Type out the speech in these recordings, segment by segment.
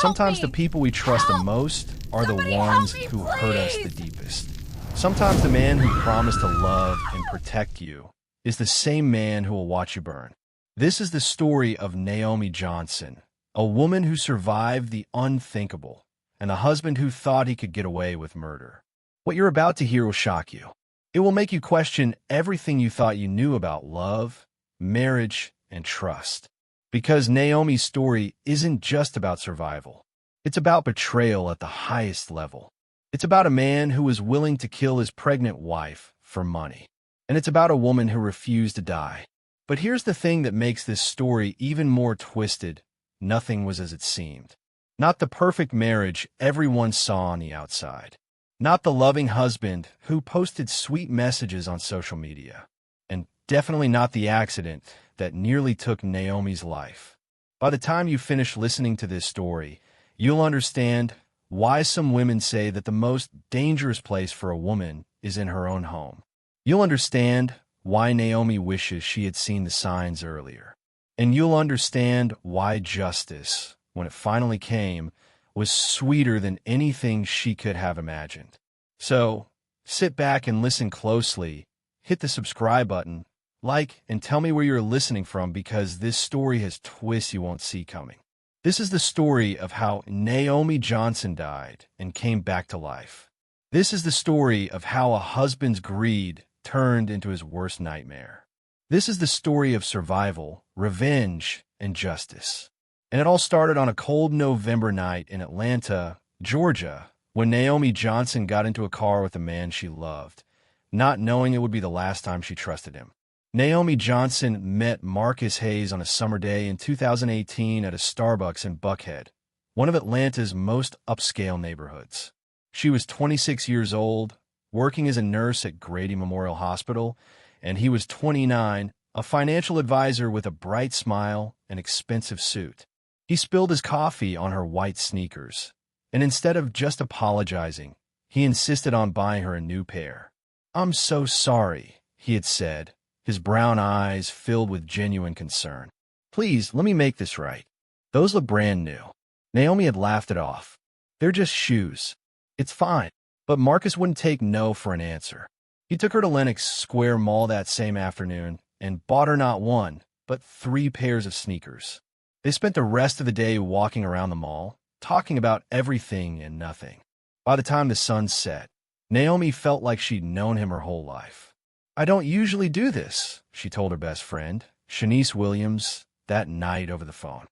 Help Sometimes the me! people we trust the Help! most are the Somebody ones help me, who hurt us the please! deepest. Sometimes the man who promised to love and protect you is the same man who will watch you burn. This is the story of Naomi Johnson, a woman who survived the unthinkable, and a husband who thought he could get away with murder. What you're about to hear will shock you. It will make you question everything you thought you knew about love, marriage, and trust. Because Naomi's story isn't just about survival. It's about betrayal at the highest level. It's about a man who was willing to kill his pregnant wife for money. And it's about a woman who refused to die. But here's the thing that makes this story even more twisted. Nothing was as it seemed. Not the perfect marriage everyone saw on the outside. Not the loving husband who posted sweet messages on social media. And definitely not the accident that nearly took Naomi's life. By the time you finish listening to this story, you'll understand why some women say that the most dangerous place for a woman is in her own home. You'll understand why Naomi wishes she had seen the signs earlier. And you'll understand why justice, when it finally came, was sweeter than anything she could have imagined. So, sit back and listen closely, hit the subscribe button, like, and tell me where you're listening from because this story has twists you won't see coming. This is the story of how Naomi Johnson died and came back to life. This is the story of how a husband's greed turned into his worst nightmare. This is the story of survival, revenge, and justice. And it all started on a cold November night in Atlanta, Georgia, when Naomi Johnson got into a car with a man she loved, not knowing it would be the last time she trusted him. Naomi Johnson met Marcus Hayes on a summer day in 2018 at a Starbucks in Buckhead, one of Atlanta's most upscale neighborhoods. She was 26 years old, working as a nurse at Grady Memorial Hospital, and he was 29, a financial advisor with a bright smile and expensive suit. He spilled his coffee on her white sneakers, and instead of just apologizing, he insisted on buying her a new pair. "I'm so sorry," he had said, his brown eyes filled with genuine concern. "Please, let me make this right. Those look brand new." Naomi had laughed it off. "They're just shoes. It's fine." But Marcus wouldn't take no for an answer. He took her to Lenox Square Mall that same afternoon and bought her not one, but 3 pairs of sneakers. They spent the rest of the day walking around the mall, talking about everything and nothing. By the time the sun set, Naomi felt like she'd known him her whole life. "I don't usually do this," she told her best friend, Shanice Williams, that night over the phone.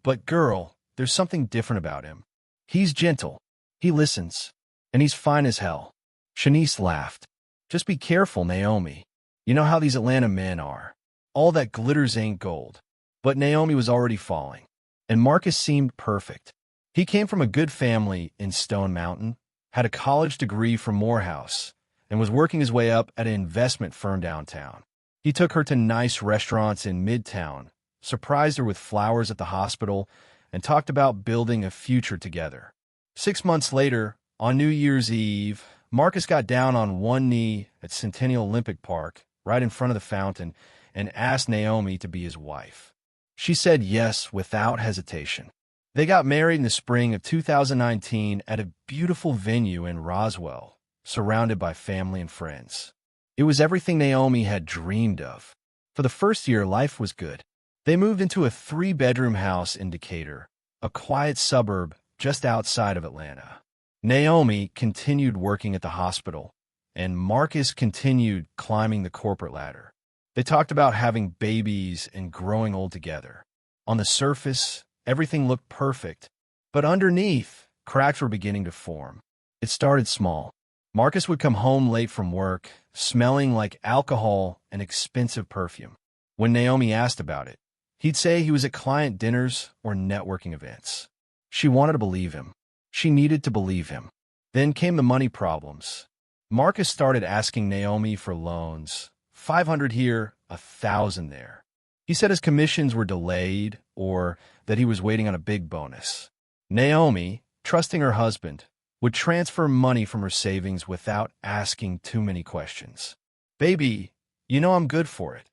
"But girl, there's something different about him. He's gentle, he listens, and he's fine as hell." Shanice laughed. "Just be careful, Naomi. You know how these Atlanta men are. All that glitters ain't gold." But Naomi was already falling, and Marcus seemed perfect. He came from a good family in Stone Mountain, had a college degree from Morehouse, and was working his way up at an investment firm downtown. He took her to nice restaurants in Midtown, surprised her with flowers at the hospital, and talked about building a future together. 6 months later, on New Year's Eve, Marcus got down on one knee at Centennial Olympic Park, right in front of the fountain, and asked Naomi to be his wife. She said yes without hesitation. They got married in the spring of 2019 at a beautiful venue in Roswell, surrounded by family and friends. It was everything Naomi had dreamed of. For the first year, life was good. They moved into a 3-bedroom house in Decatur, a quiet suburb just outside of Atlanta. Naomi continued working at the hospital, and Marcus continued climbing the corporate ladder. They talked about having babies and growing old together. On the surface, everything looked perfect, but underneath, cracks were beginning to form. It started small. Marcus would come home late from work, smelling like alcohol and expensive perfume. When Naomi asked about it, he'd say he was at client dinners or networking events. She wanted to believe him. She needed to believe him. Then came the money problems. Marcus started asking Naomi for loans, $500 here, $1,000 there. He said his commissions were delayed or that he was waiting on a big bonus. Naomi, trusting her husband, would transfer money from her savings without asking too many questions. "Baby, you know I'm good for it,"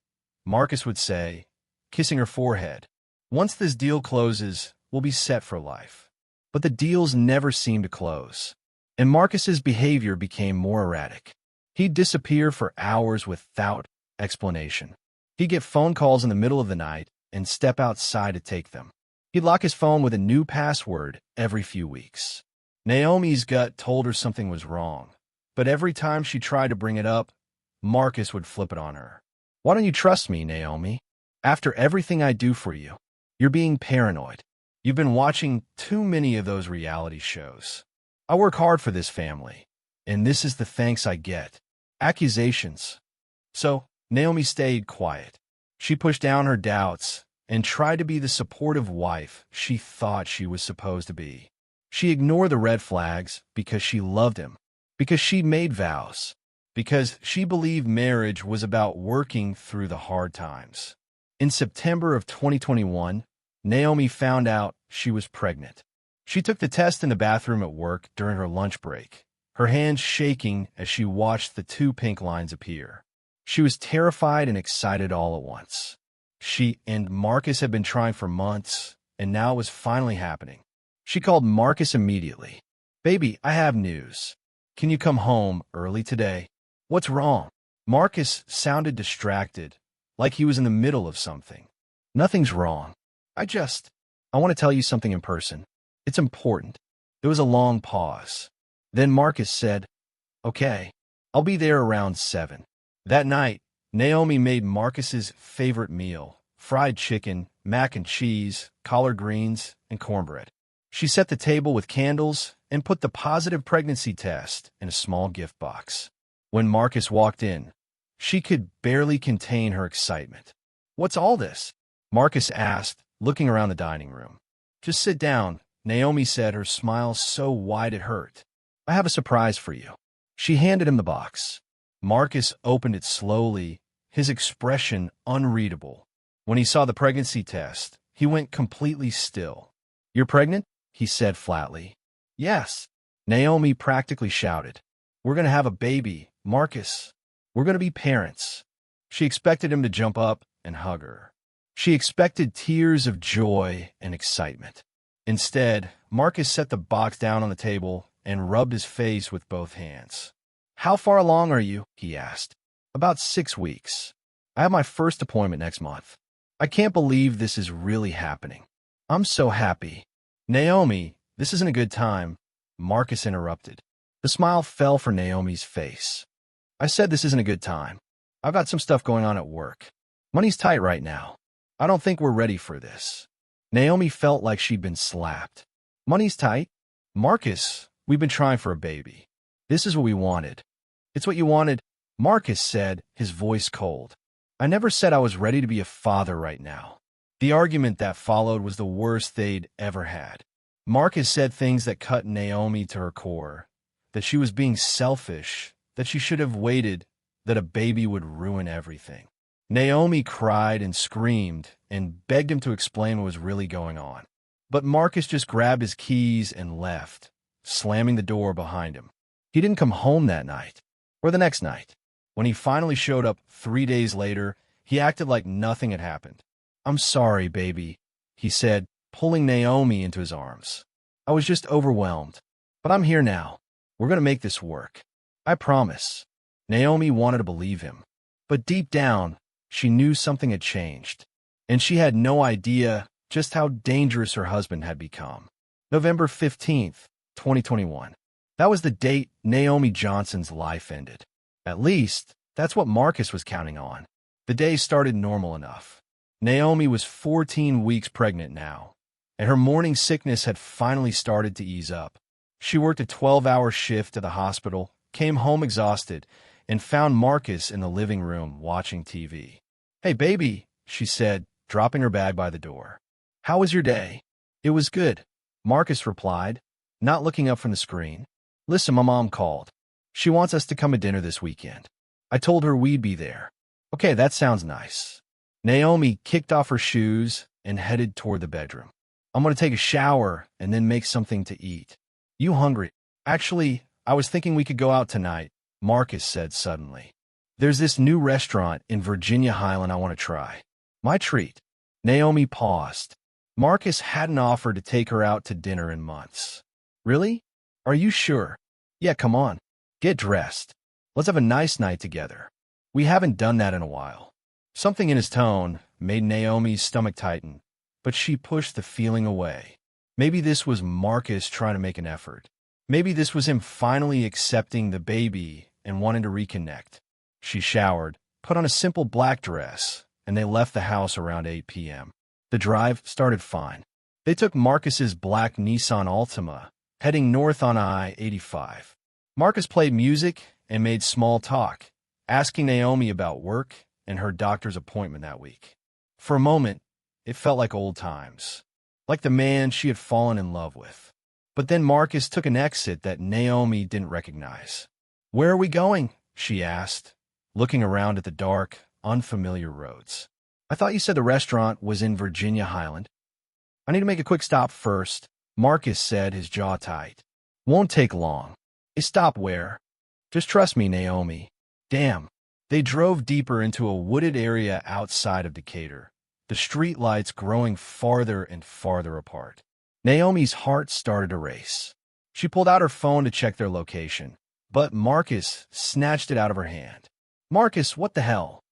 Marcus would say, kissing her forehead. "Once this deal closes, we'll be set for life." but the deals never seemed to close. And Marcus's behavior became more erratic. He'd disappear for hours without explanation. He'd get phone calls in the middle of the night and step outside to take them. He'd lock his phone with a new password every few weeks. Naomi's gut told her something was wrong, but every time she tried to bring it up, Marcus would flip it on her. "Why don't you trust me, Naomi? After everything I do for you, you're being paranoid. You've been watching too many of those reality shows. I work hard for this family, and this is the thanks I get. Accusations." So, Naomi stayed quiet. She pushed down her doubts and tried to be the supportive wife she thought she was supposed to be. She ignored the red flags because she loved him, because she made vows, because she believed marriage was about working through the hard times. In September of 2021, Naomi found out she was pregnant. She took the test in the bathroom at work during her lunch break, her hands shaking as she watched the 2 pink lines appear. She was terrified and excited all at once. She and Marcus had been trying for months, and now it was finally happening. She called Marcus immediately. "Baby, I have news. Can you come home early today?" "What's wrong?" Marcus sounded distracted, like he was in the middle of something. "Nothing's wrong. I want to tell you something in person. It's important." There was a long pause. Then Marcus said, "Okay, I'll be there around 7. That night, Naomi made Marcus's favorite meal: fried chicken, mac and cheese, collard greens, and cornbread. She set the table with candles and put the positive pregnancy test in a small gift box. When Marcus walked in, she could barely contain her excitement. "What's all this?" Marcus asked, looking around the dining room. "Just sit down," Naomi said, her smile so wide it hurt. "I have a surprise for you." She handed him the box. Marcus opened it slowly, his expression unreadable. When he saw the pregnancy test, he went completely still. "You're pregnant?" he said flatly. "Yes," Naomi practically shouted. "We're going to have a baby, Marcus. We're going to be parents." She expected him to jump up and hug her. She expected tears of joy and excitement. Instead, Marcus set the box down on the table and rubbed his face with both hands. "How far along are you?" he asked. "About 6 weeks. I have my first appointment next month. I can't believe this is really happening. I'm so happy." "Naomi, this isn't a good time," Marcus interrupted. The smile fell for Naomi's face. "I said this isn't a good time. I've got some stuff going on at work. Money's tight right now. I don't think we're ready for this." Naomi felt like she'd been slapped. "Money's tight? Marcus, we've been trying for a baby. This is what we wanted." "It's what you wanted," Marcus said, his voice cold. "I never said I was ready to be a father right now." The argument that followed was the worst they'd ever had. Marcus said things that cut Naomi to her core, that she was being selfish, that she should have waited, that a baby would ruin everything. Naomi cried and screamed and begged him to explain what was really going on. But Marcus just grabbed his keys and left, slamming the door behind him. He didn't come home that night, or the next night. When he finally showed up 3 days later, he acted like nothing had happened. "I'm sorry, baby," he said, pulling Naomi into his arms. "I was just overwhelmed. But I'm here now. We're going to make this work. I promise." Naomi wanted to believe him. But deep down, she knew something had changed. And she had no idea just how dangerous her husband had become. November 15th, 2021. That was the date Naomi Johnson's life ended. At least, that's what Marcus was counting on. The day started normal enough. Naomi was 14 weeks pregnant now, and her morning sickness had finally started to ease up. She worked a 12-hour shift at the hospital, came home exhausted, and found Marcus in the living room watching TV. "Hey, baby," she said, dropping her bag by the door. "How was your day?" "It was good," Marcus replied, not looking up from the screen. "Listen, my mom called. She wants us to come to dinner this weekend. I told her we'd be there." "Okay, that sounds nice." Naomi kicked off her shoes and headed toward the bedroom. "I'm going to take a shower and then make something to eat. You hungry?" "Actually, I was thinking we could go out tonight," Marcus said suddenly. "There's this new restaurant in Virginia Highland I want to try." "My treat." Naomi paused. Marcus hadn't offered to take her out to dinner in months. Really? Are you sure? Yeah, come on. Get dressed. Let's have a nice night together. We haven't done that in a while. Something in his tone made Naomi's stomach tighten, but she pushed the feeling away. Maybe this was Marcus trying to make an effort. Maybe this was him finally accepting the baby and wanting to reconnect. She showered, put on a simple black dress, and they left the house around 8 p.m. The drive started fine. They took Marcus's black Nissan Altima, heading north on I-85. Marcus played music and made small talk, asking Naomi about work and her doctor's appointment that week. For a moment, it felt like old times, like the man she had fallen in love with. But then Marcus took an exit that Naomi didn't recognize. "Where are we going?" she asked, looking around at the dark, unfamiliar roads. "I thought you said the restaurant was in Virginia Highland." "I need to make a quick stop first," Marcus said, his jaw tight. "Won't take long." "A stop where?" "Just trust me, Naomi." Damn. They drove deeper into a wooded area outside of Decatur, the streetlights growing farther and farther apart. Naomi's heart started to race. She pulled out her phone to check their location, but Marcus snatched it out of her hand. "Marcus, what the hell?"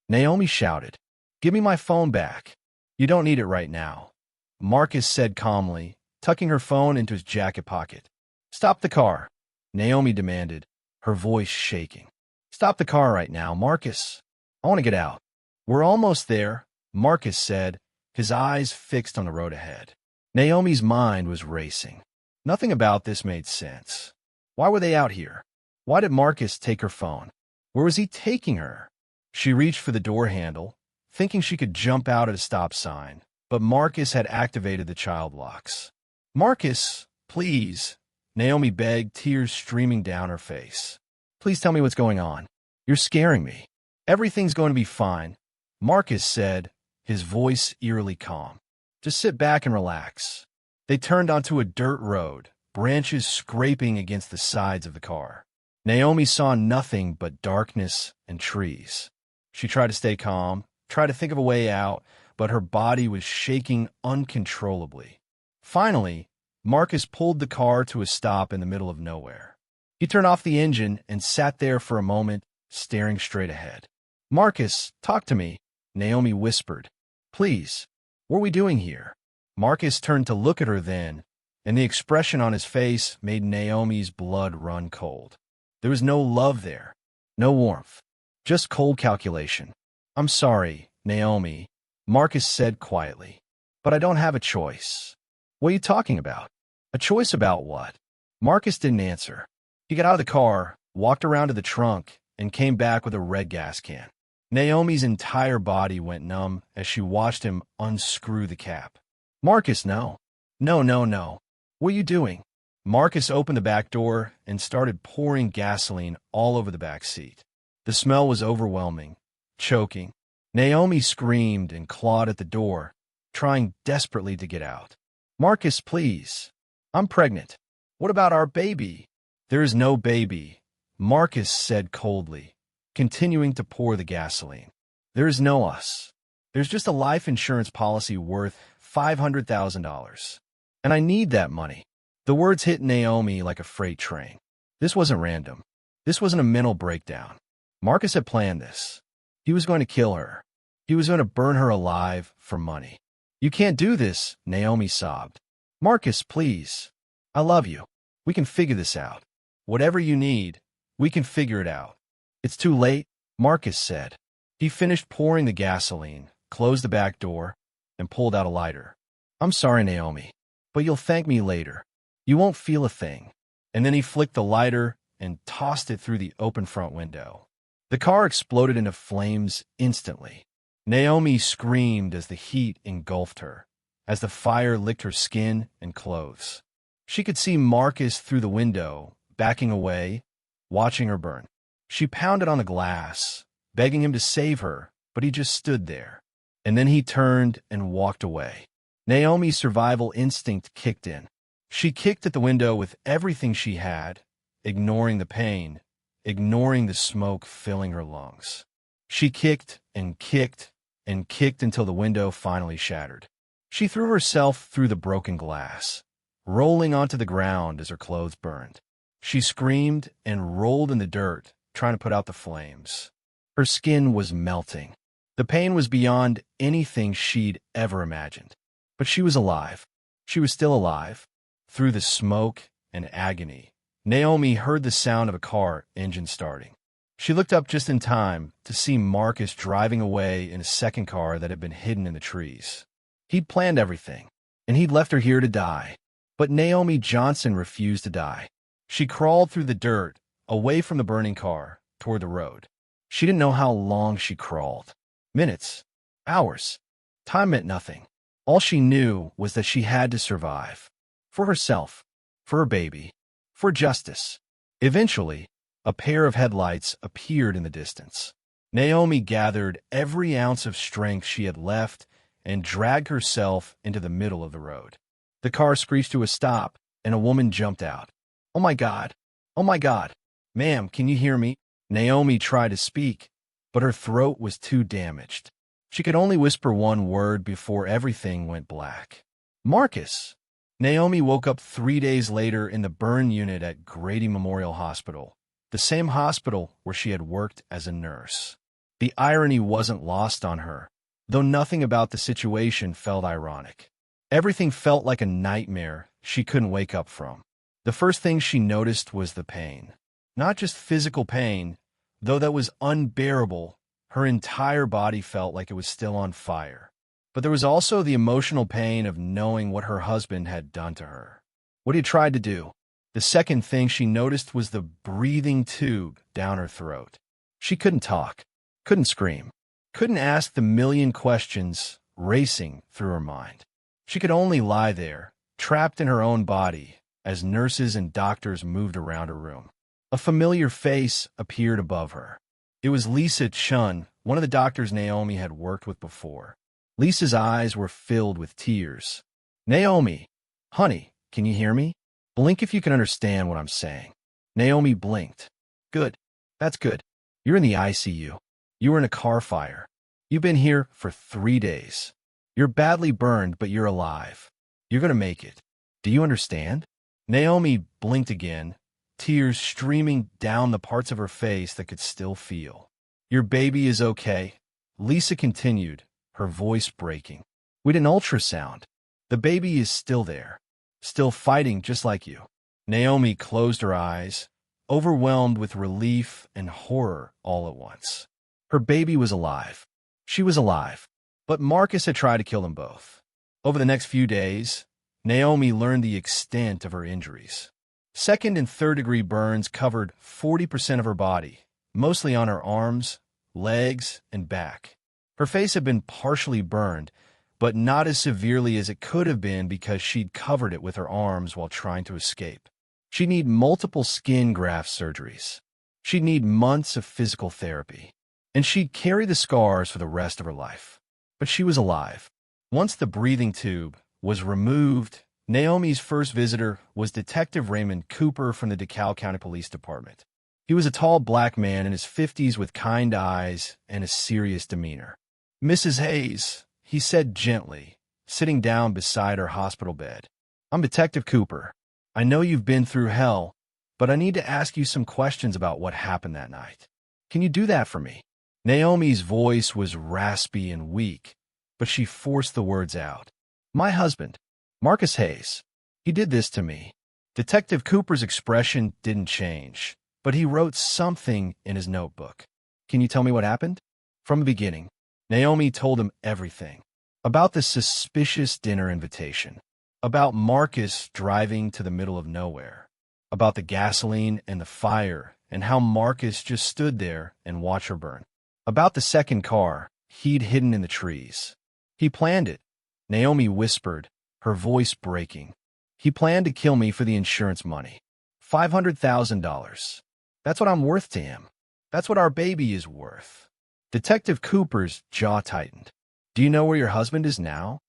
Naomi shouted. "Give me my phone back." "You don't need it right now," Marcus said calmly, tucking her phone into his jacket pocket. "Stop the car," Naomi demanded, her voice shaking. "Stop the car right now, Marcus. I want to get out." "We're almost there," Marcus said, his eyes fixed on the road ahead. Naomi's mind was racing. Nothing about this made sense. Why were they out here? Why did Marcus take her phone? Where was he taking her? She reached for the door handle, thinking she could jump out at a stop sign, but Marcus had activated the child locks. "Marcus, please," Naomi begged, tears streaming down her face. "Please tell me what's going on. You're scaring me." "Everything's going to be fine," Marcus said, his voice eerily calm. "Just sit back and relax." They turned onto a dirt road, branches scraping against the sides of the car. Naomi saw nothing but darkness and trees. She tried to stay calm, tried to think of a way out, but her body was shaking uncontrollably. Finally, Marcus pulled the car to a stop in the middle of nowhere. He turned off the engine and sat there for a moment, staring straight ahead. "Marcus, talk to me," Naomi whispered. "Please, what are we doing here?" Marcus turned to look at her then, and the expression on his face made Naomi's blood run cold. There was no love there, no warmth, just cold calculation. "I'm sorry, Naomi," Marcus said quietly, "but I don't have a choice." "What are you talking about?" "A choice about what?" Marcus didn't answer. He got out of the car, walked around to the trunk, and came back with a red gas can. Naomi's entire body went numb as she watched him unscrew the cap. "Marcus, no. No, no, no. What are you doing?" Marcus opened the back door and started pouring gasoline all over the back seat. The smell was overwhelming, choking. Naomi screamed and clawed at the door, trying desperately to get out. "Marcus, please. I'm pregnant. What about our baby?" "There is no baby," Marcus said coldly, continuing to pour the gasoline. "There is no us. There's just a life insurance policy worth $500,000. And I need that money." The words hit Naomi like a freight train. This wasn't random. This wasn't a mental breakdown. Marcus had planned this. He was going to kill her. He was going to burn her alive for money. "You can't do this," Naomi sobbed. "Marcus, please. I love you. We can figure this out. Whatever you need, we can figure it out." "It's too late," Marcus said. He finished pouring the gasoline, closed the back door, and pulled out a lighter. "I'm sorry, Naomi, but you'll thank me later. You won't feel a thing." And then he flicked the lighter and tossed it through the open front window. The car exploded into flames instantly. Naomi screamed as the heat engulfed her, as the fire licked her skin and clothes. She could see Marcus through the window, backing away, watching her burn. She pounded on the glass, begging him to save her, but he just stood there. And then he turned and walked away. Naomi's survival instinct kicked in. She kicked at the window with everything she had, ignoring the pain, ignoring the smoke filling her lungs. She kicked and kicked and kicked until the window finally shattered. She threw herself through the broken glass, rolling onto the ground as her clothes burned. She screamed and rolled in the dirt, trying to put out the flames. Her skin was melting. The pain was beyond anything she'd ever imagined. But she was alive. She was still alive. Through the smoke and agony, Naomi heard the sound of a car engine starting. She looked up just in time to see Marcus driving away in a second car that had been hidden in the trees. He'd planned everything, and he'd left her here to die. But Naomi Johnson refused to die. She crawled through the dirt, away from the burning car, toward the road. She didn't know how long she crawled. Minutes. Hours. Time meant nothing. All she knew was that she had to survive. For herself. For her baby. For justice. Eventually, a pair of headlights appeared in the distance. Naomi gathered every ounce of strength she had left and dragged herself into the middle of the road. The car screeched to a stop, and a woman jumped out. "Oh my God! Oh my God! Ma'am, can you hear me?" Naomi tried to speak, but her throat was too damaged. She could only whisper one word before everything went black. "Marcus!" Naomi woke up 3 days later in the burn unit at Grady Memorial Hospital, the same hospital where she had worked as a nurse. The irony wasn't lost on her, though nothing about the situation felt ironic. Everything felt like a nightmare she couldn't wake up from. The first thing she noticed was the pain. Not just physical pain, though that was unbearable. Her entire body felt like it was still on fire. But there was also the emotional pain of knowing what her husband had done to her. What he had tried to do. The second thing she noticed was the breathing tube down her throat. She couldn't talk, couldn't scream, couldn't ask the million questions racing through her mind. She could only lie there, trapped in her own body, as nurses and doctors moved around her room. A familiar face appeared above her. It was Lisa Chun, one of the doctors Naomi had worked with before. Lisa's eyes were filled with tears. "Naomi, honey, can you hear me? Blink if you can understand what I'm saying." Naomi blinked. "Good. That's good. You're in the ICU. You were in a car fire. You've been here for 3 days. You're badly burned, but you're alive. You're going to make it. Do you understand?" Naomi blinked again, tears streaming down the parts of her face that could still feel. "Your baby is okay," Lisa continued, her voice breaking. "We did an ultrasound. The baby is still there, still fighting just like you." Naomi closed her eyes, overwhelmed with relief and horror all at once. Her baby was alive. She was alive. But Marcus had tried to kill them both. Over the next few days, Naomi learned the extent of her injuries. Second and third-degree burns covered 40% of her body, mostly on her arms, legs, and back. Her face had been partially burned, but not as severely as it could have been because she'd covered it with her arms while trying to escape. She'd need multiple skin graft surgeries. She'd need months of physical therapy. And she'd carry the scars for the rest of her life. But she was alive. Once the breathing tube was removed, Naomi's first visitor was Detective Raymond Cooper from the DeKalb County Police Department. He was a tall black man in his 50s with kind eyes and a serious demeanor. "Mrs. Hayes," he said gently, sitting down beside her hospital bed. "I'm Detective Cooper. I know you've been through hell, but I need to ask you some questions about what happened that night. Can you do that for me?" Naomi's voice was raspy and weak, but she forced the words out. "My husband, Marcus Hayes, he did this to me." Detective Cooper's expression didn't change, but he wrote something in his notebook. "Can you tell me what happened?" From the beginning, Naomi told him everything. About the suspicious dinner invitation. About Marcus driving to the middle of nowhere. About the gasoline and the fire, and how Marcus just stood there and watched her burn. About the second car he'd hidden in the trees. "He planned it," Naomi whispered, her voice breaking. "He planned to kill me for the insurance money. $500,000. That's what I'm worth to him. That's what our baby is worth." Detective Cooper's jaw tightened. "Do you know where your husband is now?"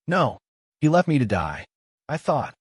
"No. He left me to die. I thought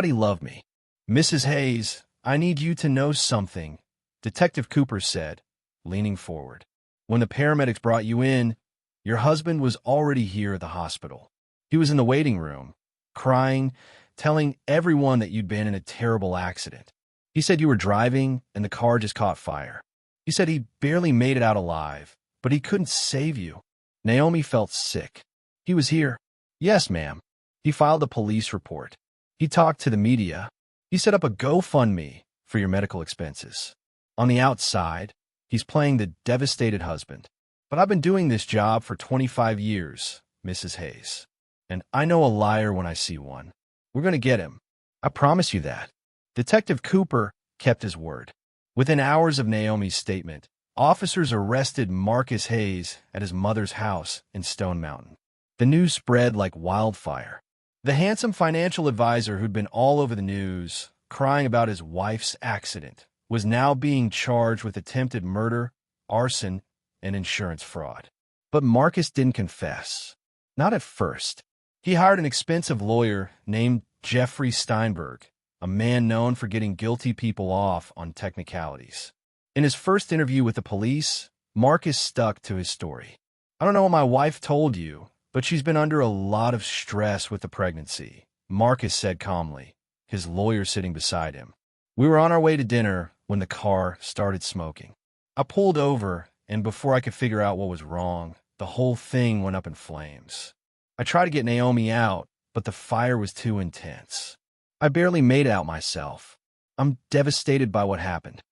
he loved me." "Mrs. Hayes, I need you to know something," Detective Cooper said, leaning forward. "When the paramedics brought you in, your husband was already here at the hospital. He was in the waiting room, crying, telling everyone that you'd been in a terrible accident. He said you were driving and the car just caught fire. He said he barely made it out alive, but he couldn't save you. Naomi felt sick. He was here. Yes, ma'am. He filed a police report. He talked to the media. He set up a GoFundMe for your medical expenses. On the outside, he's playing the devastated husband. But I've been doing this job for 25 years, Mrs. Hayes. And I know a liar when I see one. We're going to get him. I promise you that. Detective Cooper kept his word. Within hours of Naomi's statement, officers arrested Marcus Hayes at his mother's house in Stone Mountain. The news spread like wildfire. The handsome financial advisor who'd been all over the news, crying about his wife's accident, was now being charged with attempted murder, arson, and insurance fraud. But Marcus didn't confess. Not at first. He hired an expensive lawyer named Jeffrey Steinberg, a man known for getting guilty people off on technicalities. In his first interview with the police, Marcus stuck to his story. I don't know what my wife told you, but she's been under a lot of stress with the pregnancy, Marcus said calmly, his lawyer sitting beside him. We were on our way to dinner when the car started smoking. I pulled over, and before I could figure out what was wrong, the whole thing went up in flames. I tried to get Naomi out, but the fire was too intense. I barely made it out myself. I'm devastated by what happened.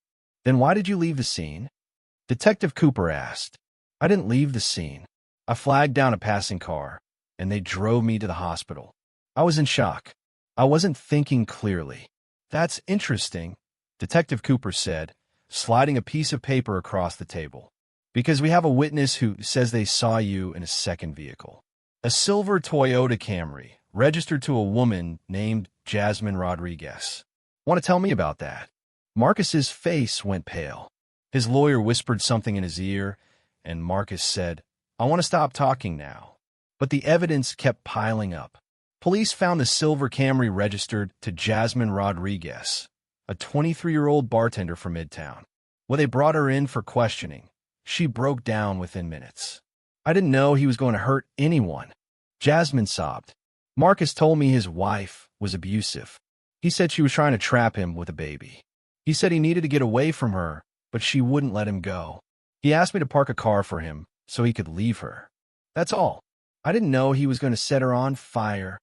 Then why did you leave the scene? Detective Cooper asked. I didn't leave the scene. I flagged down a passing car, and they drove me to the hospital. I was in shock. I wasn't thinking clearly. That's interesting, Detective Cooper said, sliding a piece of paper across the table. Because we have a witness who says they saw you in a second vehicle. A silver Toyota Camry, registered to a woman named Jasmine Rodriguez. Want to tell me about that? Marcus's face went pale. His lawyer whispered something in his ear, and Marcus said, I want to stop talking now. But the evidence kept piling up. Police found the silver Camry registered to Jasmine Rodriguez, a 23-year-old bartender from Midtown. When they brought her in for questioning, she broke down within minutes. I didn't know he was going to hurt anyone. Jasmine sobbed. Marcus told me his wife was abusive. He said she was trying to trap him with a baby. He said he needed to get away from her, but she wouldn't let him go. He asked me to park a car for him so he could leave her. That's all. I didn't know he was going to set her on fire.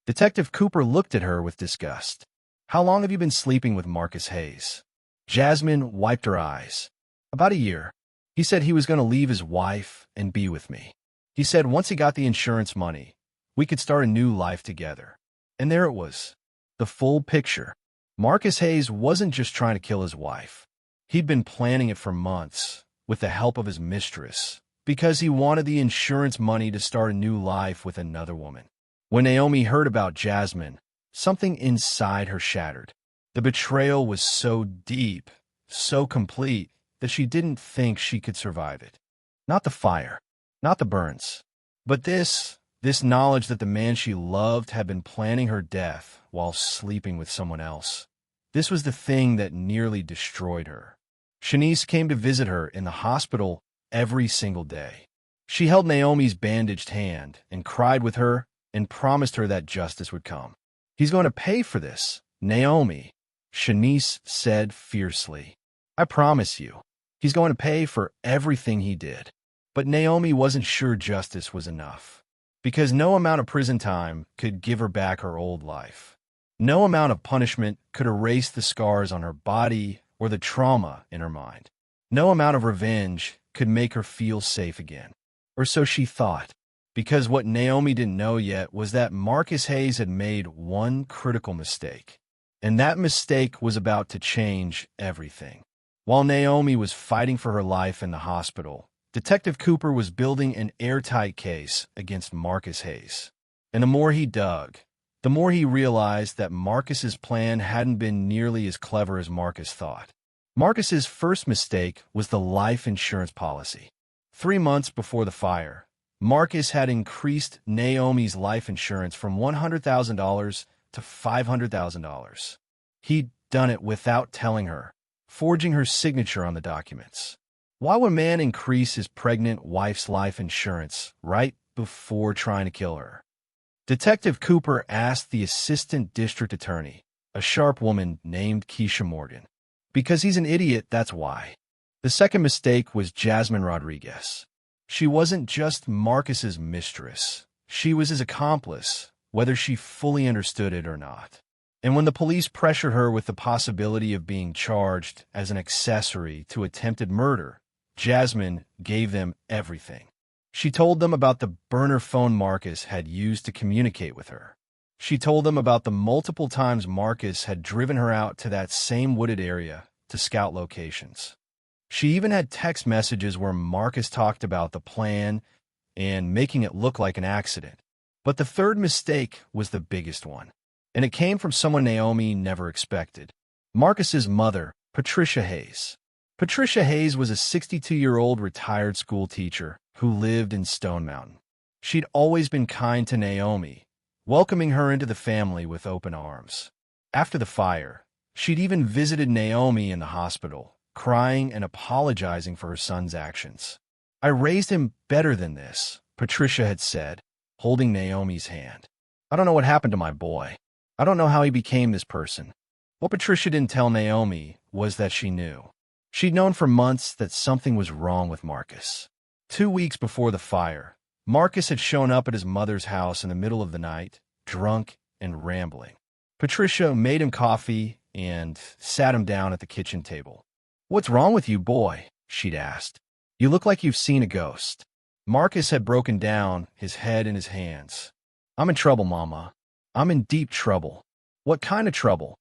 Detective Cooper looked at her with disgust. How long have you been sleeping with Marcus Hayes? Jasmine wiped her eyes. About a year. He said he was going to leave his wife and be with me. He said once he got the insurance money, we could start a new life together. And there it was. The full picture. Marcus Hayes wasn't just trying to kill his wife. He'd been planning it for months, with the help of his mistress, because he wanted the insurance money to start a new life with another woman. When Naomi heard about Jasmine, something inside her shattered. The betrayal was so deep, so complete, that she didn't think she could survive it. Not the fire, not the burns, but this knowledge that the man she loved had been planning her death while sleeping with someone else. This was the thing that nearly destroyed her. Shanice came to visit her in the hospital every single day. She held Naomi's bandaged hand and cried with her and promised her that justice would come. He's going to pay for this, Naomi, Shanice said fiercely. I promise you. He's going to pay for everything he did. But Naomi wasn't sure justice was enough, because no amount of prison time could give her back her old life. No amount of punishment could erase the scars on her body or the trauma in her mind. No amount of revenge could make her feel safe again. Or so she thought, because what Naomi didn't know yet was that Marcus Hayes had made one critical mistake, and that mistake was about to change everything. While Naomi was fighting for her life in the hospital, Detective Cooper was building an airtight case against Marcus Hayes. And the more he dug, the more he realized that Marcus's plan hadn't been nearly as clever as Marcus thought. Marcus's first mistake was the life insurance policy. 3 months before the fire, Marcus had increased Naomi's life insurance from $100,000 to $500,000. He'd done it without telling her, forging her signature on the documents. Why would a man increase his pregnant wife's life insurance right before trying to kill her? Detective Cooper asked the assistant district attorney, a sharp woman named Keisha Morgan. Because he's an idiot, that's why. The second mistake was Jasmine Rodriguez. She wasn't just Marcus's mistress. She was his accomplice, whether she fully understood it or not. And when the police pressured her with the possibility of being charged as an accessory to attempted murder, Jasmine gave them everything. She told them about the burner phone Marcus had used to communicate with her. She told them about the multiple times Marcus had driven her out to that same wooded area to scout locations. She even had text messages where Marcus talked about the plan and making it look like an accident. But the third mistake was the biggest one, and it came from someone Naomi never expected. Marcus's mother, Patricia Hayes. Patricia Hayes was a 62-year-old retired school teacher who lived in Stone Mountain. She'd always been kind to Naomi, welcoming her into the family with open arms. After the fire, she'd even visited Naomi in the hospital, crying and apologizing for her son's actions. "I raised him better than this," Patricia had said, holding Naomi's hand. "I don't know what happened to my boy. I don't know how he became this person." What Patricia didn't tell Naomi was that she knew. She'd known for months that something was wrong with Marcus. 2 weeks before the fire, Marcus had shown up at his mother's house in the middle of the night, drunk and rambling. Patricia made him coffee and sat him down at the kitchen table. "What's wrong with you, boy?" she'd asked. "You look like you've seen a ghost." Marcus had broken down, his head in his hands. "I'm in trouble, Mama. I'm in deep trouble." "What kind of trouble?"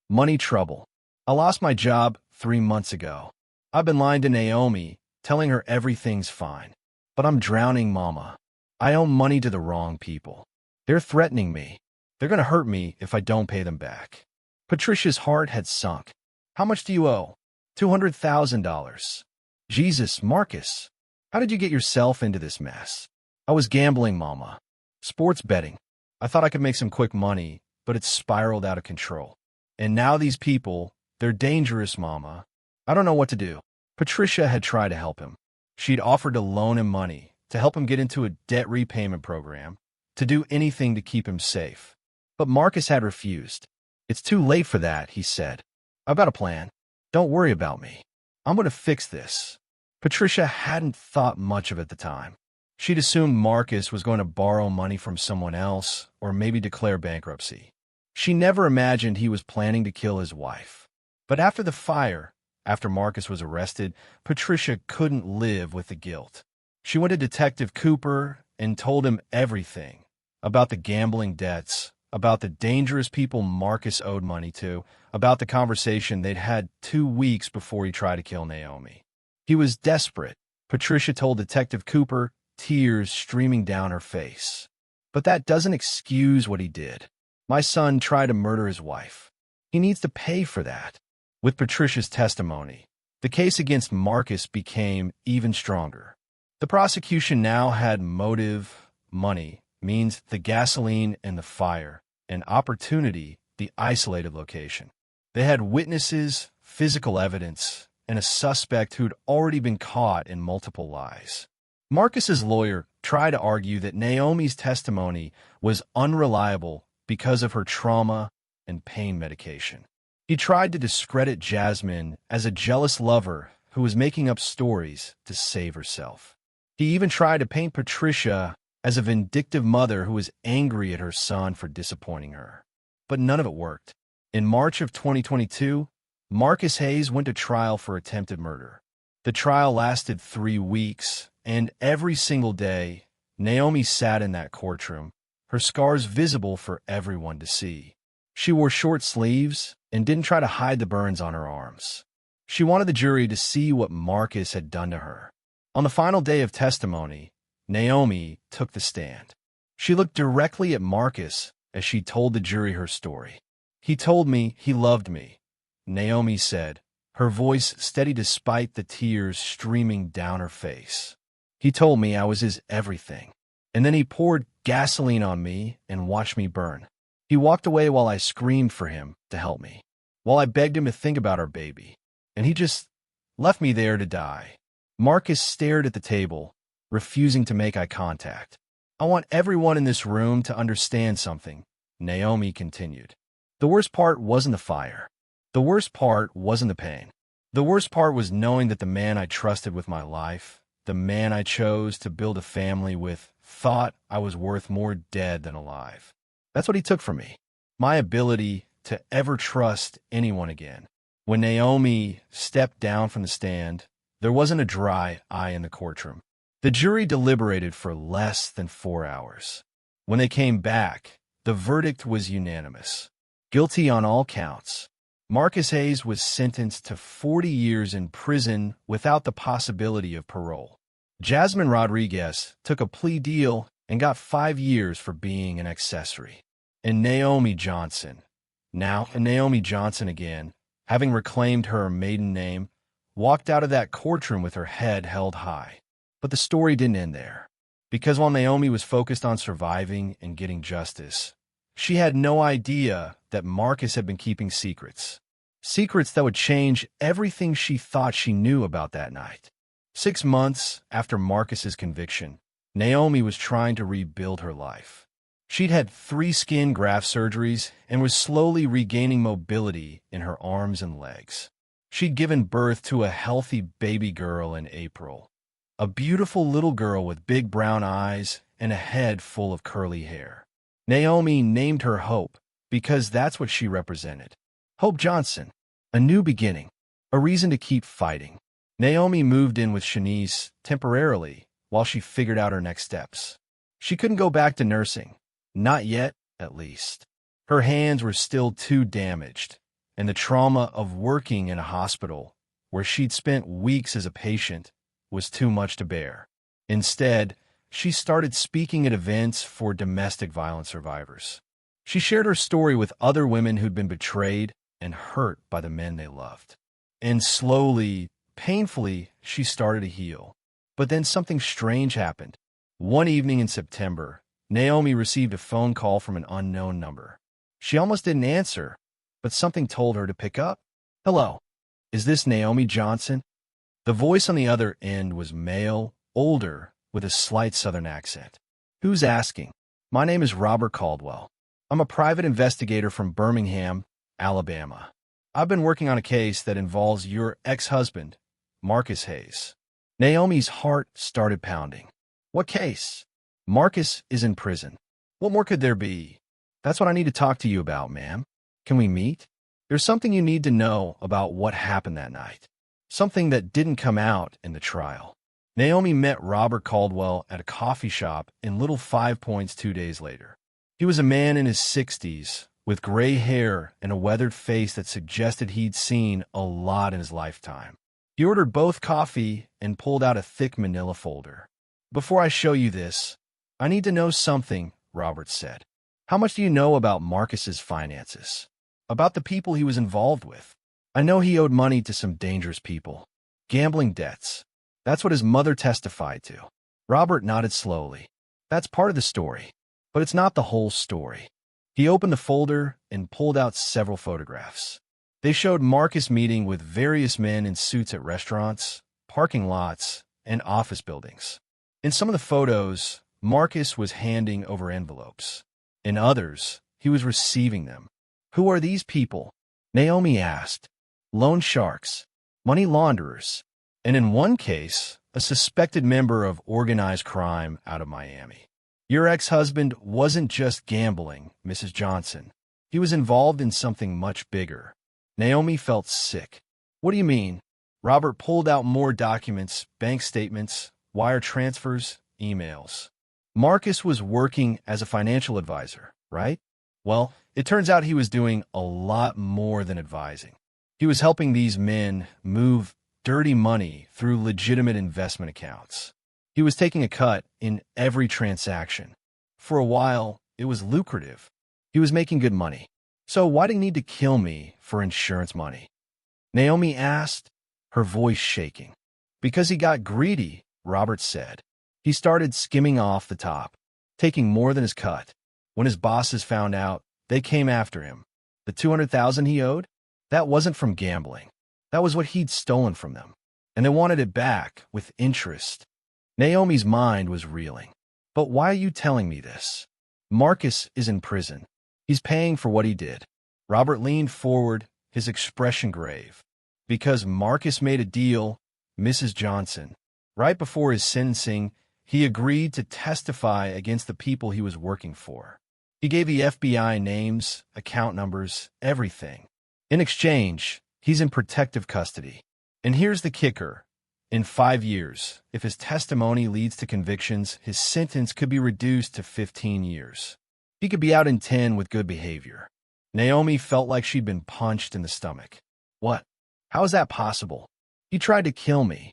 "Money trouble. I lost my job 3 months ago. I've been lying to Naomi, telling her everything's fine. But I'm drowning, Mama. I owe money to the wrong people. They're threatening me. They're going to hurt me if I don't pay them back." Patricia's heart had sunk. "How much do you owe?" $200,000. "Jesus, Marcus. How did you get yourself into this mess?" "I was gambling, Mama. Sports betting. I thought I could make some quick money, but it's spiraled out of control. And now these people, they're dangerous, Mama. I don't know what to do." Patricia had tried to help him. She'd offered to loan him money, to help him get into a debt repayment program, to do anything to keep him safe. But Marcus had refused. "It's too late for that," he said. "I've got a plan. Don't worry about me. I'm going to fix this." Patricia hadn't thought much of it at the time. She'd assumed Marcus was going to borrow money from someone else or maybe declare bankruptcy. She never imagined he was planning to kill his wife. But after the fire, after Marcus was arrested, Patricia couldn't live with the guilt. She went to Detective Cooper and told him everything about the gambling debts, about the dangerous people Marcus owed money to, about the conversation they'd had 2 weeks before he tried to kill Naomi. He was desperate, Patricia told Detective Cooper, tears streaming down her face. "But that doesn't excuse what he did. My son tried to murder his wife. He needs to pay for that." With Patricia's testimony, the case against Marcus became even stronger. The prosecution now had motive, money, means the gasoline and the fire, and opportunity, the isolated location. They had witnesses, physical evidence, and a suspect who'd already been caught in multiple lies. Marcus's lawyer tried to argue that Naomi's testimony was unreliable because of her trauma and pain medication. He tried to discredit Jasmine as a jealous lover who was making up stories to save herself. He even tried to paint Patricia as a vindictive mother who was angry at her son for disappointing her. But none of it worked. In March of 2022, Marcus Hayes went to trial for attempted murder. The trial lasted 3 weeks, and every single day, Naomi sat in that courtroom, her scars visible for everyone to see. She wore short sleeves and didn't try to hide the burns on her arms. She wanted the jury to see what Marcus had done to her. On the final day of testimony, Naomi took the stand. She looked directly at Marcus as she told the jury her story. "He told me he loved me," Naomi said, her voice steady despite the tears streaming down her face. "He told me I was his everything. And then he poured gasoline on me and watched me burn. He walked away while I screamed for him to help me, while I begged him to think about our baby. And he just left me there to die." Marcus stared at the table, refusing to make eye contact. I want everyone in this room to understand something, Naomi continued. The worst part wasn't the fire. The worst part wasn't the pain. The worst part was knowing that the man I trusted with my life, the man I chose to build a family with, thought I was worth more dead than alive. That's what he took from me. My ability to ever trust anyone again. When Naomi stepped down from the stand, there wasn't a dry eye in the courtroom. The jury deliberated for less than 4 hours. When they came back, the verdict was unanimous. Guilty on all counts. Marcus Hayes was sentenced to 40 years in prison without the possibility of parole. Jasmine Rodriguez took a plea deal and got 5 years for being an accessory. And Naomi Johnson, now Naomi Johnson again, having reclaimed her maiden name, walked out of that courtroom with her head held high. But the story didn't end there. Because while Naomi was focused on surviving and getting justice, she had no idea that Marcus had been keeping secrets. Secrets that would change everything she thought she knew about that night. 6 months after Marcus's conviction, Naomi was trying to rebuild her life. She'd had 3 skin graft surgeries and was slowly regaining mobility in her arms and legs. She'd given birth to a healthy baby girl in April. A beautiful little girl with big brown eyes and a head full of curly hair. Naomi named her Hope because that's what she represented. Hope Johnson, a new beginning, a reason to keep fighting. Naomi moved in with Shanice temporarily while she figured out her next steps. She couldn't go back to nursing, not yet, at least. Her hands were still too damaged, and the trauma of working in a hospital where she'd spent weeks as a patient was too much to bear. Instead, she started speaking at events for domestic violence survivors. She shared her story with other women who'd been betrayed and hurt by the men they loved. And slowly, painfully, she started to heal. But then something strange happened. One evening in September, Naomi received a phone call from an unknown number. She almost didn't answer, but something told her to pick up. Hello, is this Naomi Johnson? The voice on the other end was male, older, with a slight Southern accent. Who's asking? My name is Robert Caldwell. I'm a private investigator from Birmingham, Alabama. I've been working on a case that involves your ex-husband, Marcus Hayes. Naomi's heart started pounding. What case? Marcus is in prison. What more could there be? That's what I need to talk to you about, ma'am. Can we meet? There's something you need to know about what happened that night. Something that didn't come out in the trial. Naomi met Robert Caldwell at a coffee shop in Little Five Points 2 days later. He was a man in his 60s, with gray hair and a weathered face that suggested he'd seen a lot in his lifetime. He ordered both coffee and pulled out a thick manila folder. Before I show you this, I need to know something, Robert said. How much do you know about Marcus's finances? About the people he was involved with? I know he owed money to some dangerous people. Gambling debts. That's what his mother testified to. Robert nodded slowly. That's part of the story, but it's not the whole story. He opened the folder and pulled out several photographs. They showed Marcus meeting with various men in suits at restaurants, parking lots, and office buildings. In some of the photos, Marcus was handing over envelopes. In others, he was receiving them. Who are these people? Naomi asked. Loan sharks, money launderers, and in one case, a suspected member of organized crime out of Miami. Your ex-husband wasn't just gambling, Mrs. Johnson. He was involved in something much bigger. Naomi felt sick. What do you mean? Robert pulled out more documents, bank statements, wire transfers, emails. Marcus was working as a financial advisor, right? Well, it turns out he was doing a lot more than advising. He was helping these men move dirty money through legitimate investment accounts. He was taking a cut in every transaction. For a while, it was lucrative. He was making good money. So why did he need to kill me for insurance money? Naomi asked, her voice shaking. Because he got greedy, Robert said. He started skimming off the top, taking more than his cut. When his bosses found out, they came after him. The $200,000 he owed? That wasn't from gambling. That was what he'd stolen from them. And they wanted it back with interest. Naomi's mind was reeling. But why are you telling me this? Marcus is in prison. He's paying for what he did. Robert leaned forward, his expression grave. Because Marcus made a deal, Mrs. Johnson. Right before his sentencing, he agreed to testify against the people he was working for. He gave the FBI names, account numbers, everything. In exchange, he's in protective custody. And here's the kicker. In 5 years, if his testimony leads to convictions, his sentence could be reduced to 15 years. He could be out in 10 with good behavior. Naomi felt like she'd been punched in the stomach. What? How is that possible? He tried to kill me.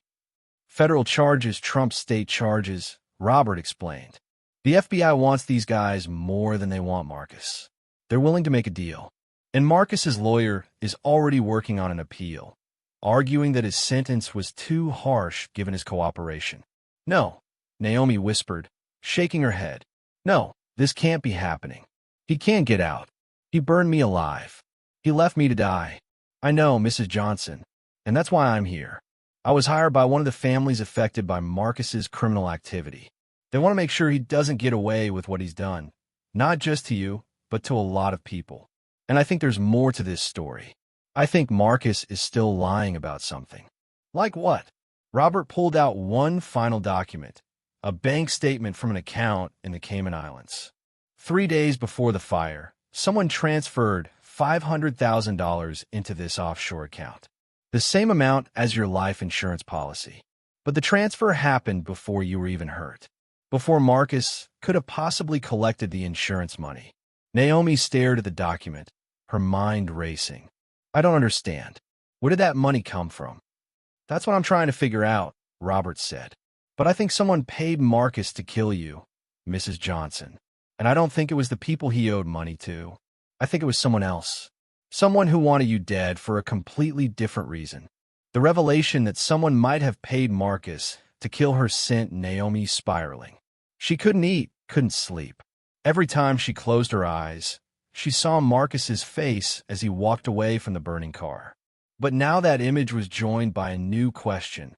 Federal charges trump state charges, Robert explained. The FBI wants these guys more than they want Marcus. They're willing to make a deal. And Marcus's lawyer is already working on an appeal, arguing that his sentence was too harsh given his cooperation. No, Naomi whispered, shaking her head. No, this can't be happening. He can't get out. He burned me alive. He left me to die. I know, Mrs. Johnson, and that's why I'm here. I was hired by one of the families affected by Marcus's criminal activity. They want to make sure he doesn't get away with what he's done, not just to you, but to a lot of people. And I think there's more to this story. I think Marcus is still lying about something. Like what? Robert pulled out one final document, a bank statement from an account in the Cayman Islands. 3 days before the fire, someone transferred $500,000 into this offshore account, the same amount as your life insurance policy. But the transfer happened before you were even hurt, before Marcus could have possibly collected the insurance money. Naomi stared at the document, her mind racing. I don't understand. Where did that money come from? That's what I'm trying to figure out, Robert said. But I think someone paid Marcus to kill you, Mrs. Johnson. And I don't think it was the people he owed money to. I think it was someone else. Someone who wanted you dead for a completely different reason. The revelation that someone might have paid Marcus to kill her sent Naomi spiraling. She couldn't eat, couldn't sleep. Every time she closed her eyes, she saw Marcus's face as he walked away from the burning car. But now that image was joined by a new question.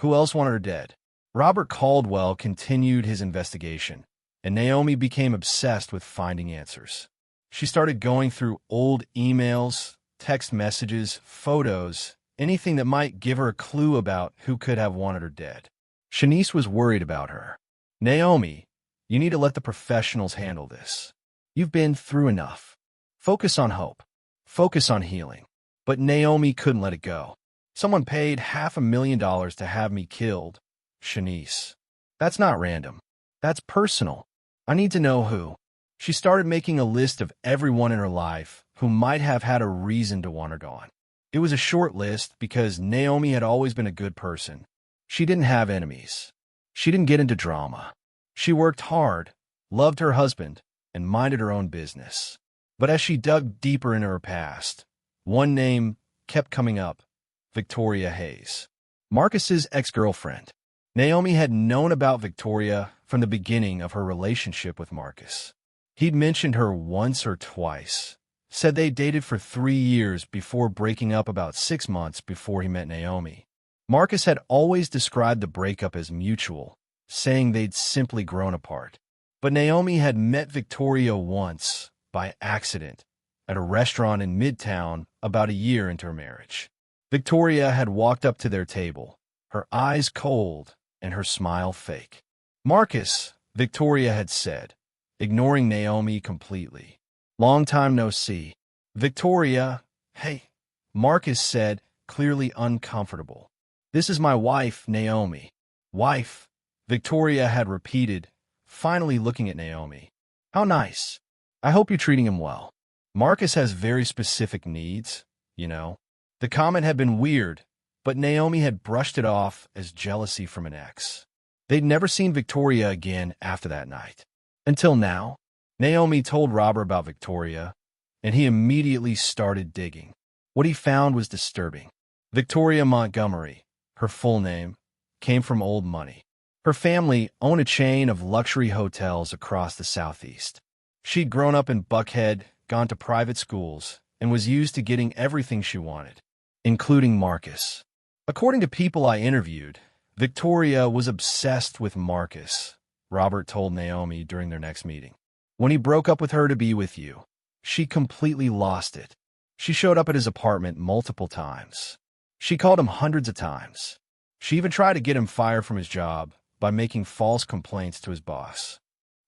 Who else wanted her dead? Robert Caldwell continued his investigation, and Naomi became obsessed with finding answers. She started going through old emails, text messages, photos, anything that might give her a clue about who could have wanted her dead. Shanice was worried about her. Naomi, you need to let the professionals handle this. You've been through enough. Focus on hope. Focus on healing. But Naomi couldn't let it go. Someone paid $500,000 to have me killed. Shanice. That's not random. That's personal. I need to know who. She started making a list of everyone in her life who might have had a reason to want her gone. It was a short list because Naomi had always been a good person. She didn't have enemies. She didn't get into drama. She worked hard, loved her husband, and minded her own business. But as she dug deeper into her past, one name kept coming up, Victoria Hayes, Marcus's ex-girlfriend. Naomi had known about Victoria from the beginning of her relationship with Marcus. He'd mentioned her once or twice, said they dated for 3 years before breaking up about 6 months before he met Naomi. Marcus had always described the breakup as mutual, saying they'd simply grown apart. But Naomi had met Victoria once, by accident, at a restaurant in Midtown about a year into her marriage. Victoria had walked up to their table, her eyes cold and her smile fake. Marcus, Victoria had said, ignoring Naomi completely. Long time no see. Victoria, hey, Marcus said, clearly uncomfortable. This is my wife, Naomi. Wife, Victoria had repeated, finally looking at Naomi. How nice. I hope you're treating him well. Marcus has very specific needs, you know. The comment had been weird, but Naomi had brushed it off as jealousy from an ex. They'd never seen Victoria again after that night. Until now, Naomi told Robert about Victoria, and he immediately started digging. What he found was disturbing. Victoria Montgomery, her full name, came from old money. Her family owned a chain of luxury hotels across the Southeast. She'd grown up in Buckhead, gone to private schools, and was used to getting everything she wanted, including Marcus. According to people I interviewed, Victoria was obsessed with Marcus, Robert told Naomi during their next meeting. When he broke up with her to be with you, she completely lost it. She showed up at his apartment multiple times. She called him hundreds of times. She even tried to get him fired from his job by making false complaints to his boss.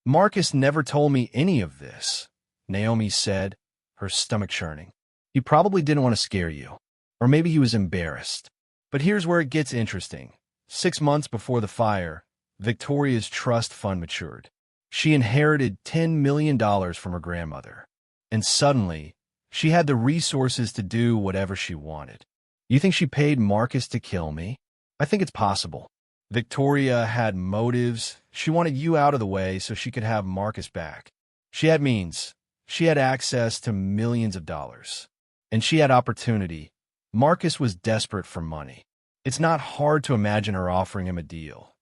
Marcus never told me any of this, Naomi said, her stomach churning. He probably didn't want to scare you. Or maybe he was embarrassed. But here's where it gets interesting. 6 months before the fire, Victoria's trust fund matured. She inherited $10 million from her grandmother. And suddenly, she had the resources to do whatever she wanted. You think she paid Marcus to kill me? I think it's possible. Victoria had motives. She wanted you out of the way so she could have Marcus back. She had means. She had access to millions of dollars. And she had opportunity. Marcus was desperate for money. It's not hard to imagine her offering him a deal.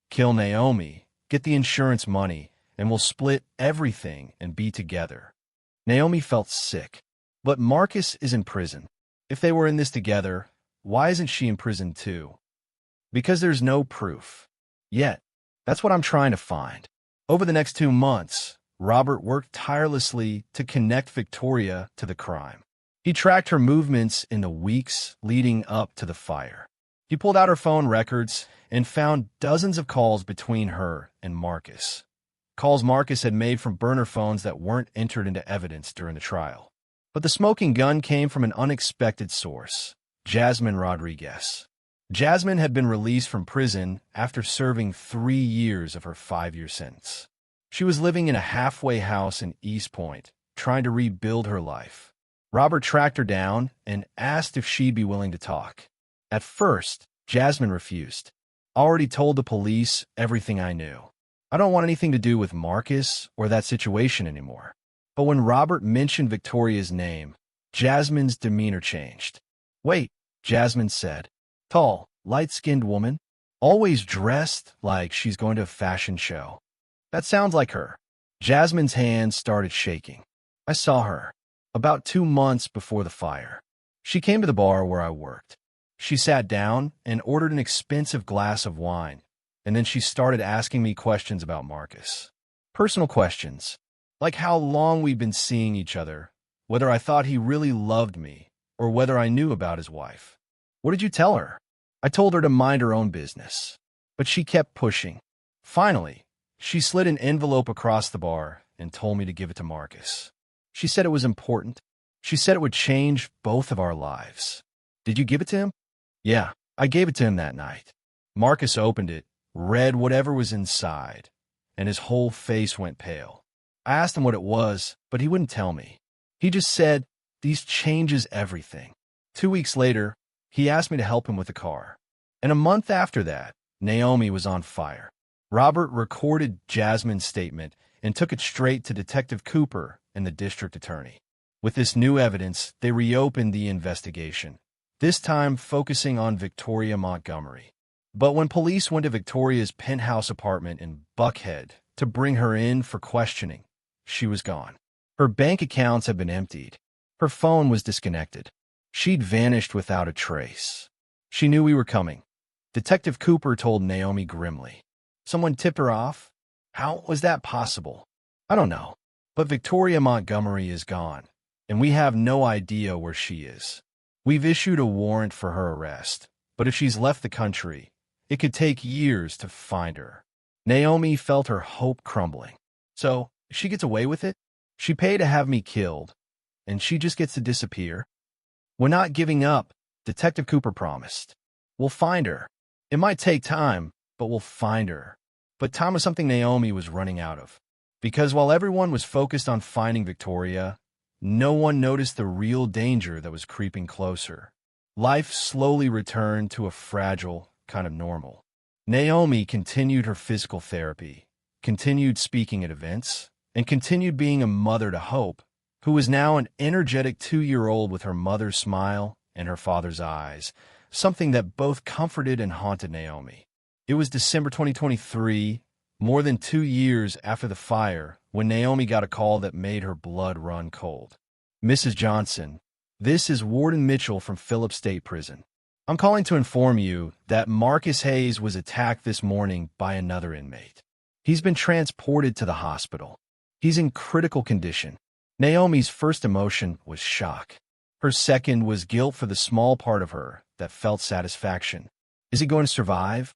Kill Naomi, get the insurance money, and we'll split everything and be together. Naomi felt sick. But Marcus is in prison. If they were in this together, why isn't she in prison too? Because there's no proof. Yet, that's what I'm trying to find. Over the next 2 months, Robert worked tirelessly to connect Victoria to the crime. He tracked her movements in the weeks leading up to the fire. He pulled out her phone records and found dozens of calls between her and Marcus. Calls Marcus had made from burner phones that weren't entered into evidence during the trial. But the smoking gun came from an unexpected source, Jasmine Rodriguez. Jasmine had been released from prison after serving 3 years of her 5-year sentence. She was living in a halfway house in East Point, trying to rebuild her life. Robert tracked her down and asked if she'd be willing to talk. At first, Jasmine refused. I already told the police everything I knew. I don't want anything to do with Marcus or that situation anymore. But when Robert mentioned Victoria's name, Jasmine's demeanor changed. Wait, Jasmine said. Tall, light-skinned woman, always dressed like she's going to a fashion show. That sounds like her. Jasmine's hands started shaking. I saw her, about 2 months before the fire. She came to the bar where I worked. She sat down and ordered an expensive glass of wine, and then she started asking me questions about Marcus. Personal questions, like how long we'd been seeing each other, whether I thought he really loved me, or whether I knew about his wife. What did you tell her? I told her to mind her own business, but she kept pushing. Finally, she slid an envelope across the bar and told me to give it to Marcus. She said it was important. She said it would change both of our lives. Did you give it to him? Yeah, I gave it to him that night. Marcus opened it, read whatever was inside, and his whole face went pale. I asked him what it was, but he wouldn't tell me. He just said, "These changes everything." 2 weeks later, he asked me to help him with the car. And a month after that, Naomi was on fire. Robert recorded Jasmine's statement and took it straight to Detective Cooper and the district attorney. With this new evidence, they reopened the investigation, this time focusing on Victoria Montgomery. But when police went to Victoria's penthouse apartment in Buckhead to bring her in for questioning, she was gone. Her bank accounts had been emptied. Her phone was disconnected. She'd vanished without a trace. She knew we were coming. Detective Cooper told Naomi grimly. Someone tipped her off? How was that possible? I don't know. But Victoria Montgomery is gone, and we have no idea where she is. We've issued a warrant for her arrest, but if she's left the country, it could take years to find her. Naomi felt her hope crumbling. So, if she gets away with it, she paid to have me killed, and she just gets to disappear? We're not giving up, Detective Cooper promised. We'll find her. It might take time, but we'll find her. But time was something Naomi was running out of. Because while everyone was focused on finding Victoria, no one noticed the real danger that was creeping closer. Life slowly returned to a fragile kind of normal. Naomi continued her physical therapy, continued speaking at events, and continued being a mother to Hope, who was now an energetic 2-year-old with her mother's smile and her father's eyes, something that both comforted and haunted Naomi. It was December 2023, more than 2 years after the fire, when Naomi got a call that made her blood run cold. Mrs. Johnson, this is Warden Mitchell from Phillips State Prison. I'm calling to inform you that Marcus Hayes was attacked this morning by another inmate. He's been transported to the hospital. He's in critical condition. Naomi's first emotion was shock. Her second was guilt for the small part of her that felt satisfaction. Is he going to survive?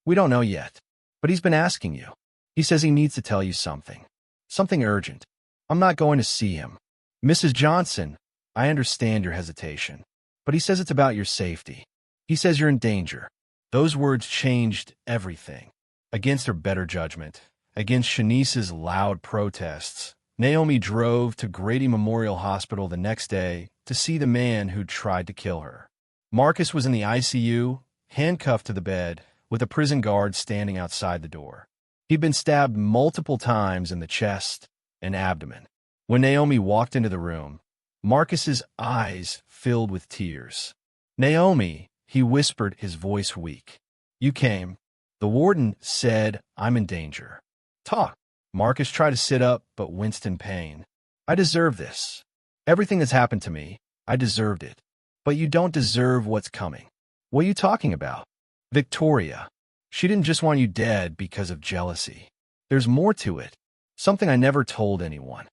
We don't know yet, but he's been asking you. He says he needs to tell you something. Something urgent. I'm not going to see him. Mrs. Johnson, I understand your hesitation, but he says it's about your safety. He says you're in danger. Those words changed everything. Against her better judgment, against Shanice's loud protests, Naomi drove to Grady Memorial Hospital the next day to see the man who tried to kill her. Marcus was in the ICU, handcuffed to the bed, with a prison guard standing outside the door. He'd been stabbed multiple times in the chest and abdomen. When Naomi walked into the room, Marcus's eyes filled with tears. "Naomi," he whispered, his voice weak. "You came. The warden said I'm in danger. Talk." Marcus tried to sit up, but winced in pain. "I deserve this. Everything that's happened to me, I deserved it. But you don't deserve what's coming." "What are you talking about?" "Victoria. She didn't just want you dead because of jealousy. There's more to it. Something I never told anyone."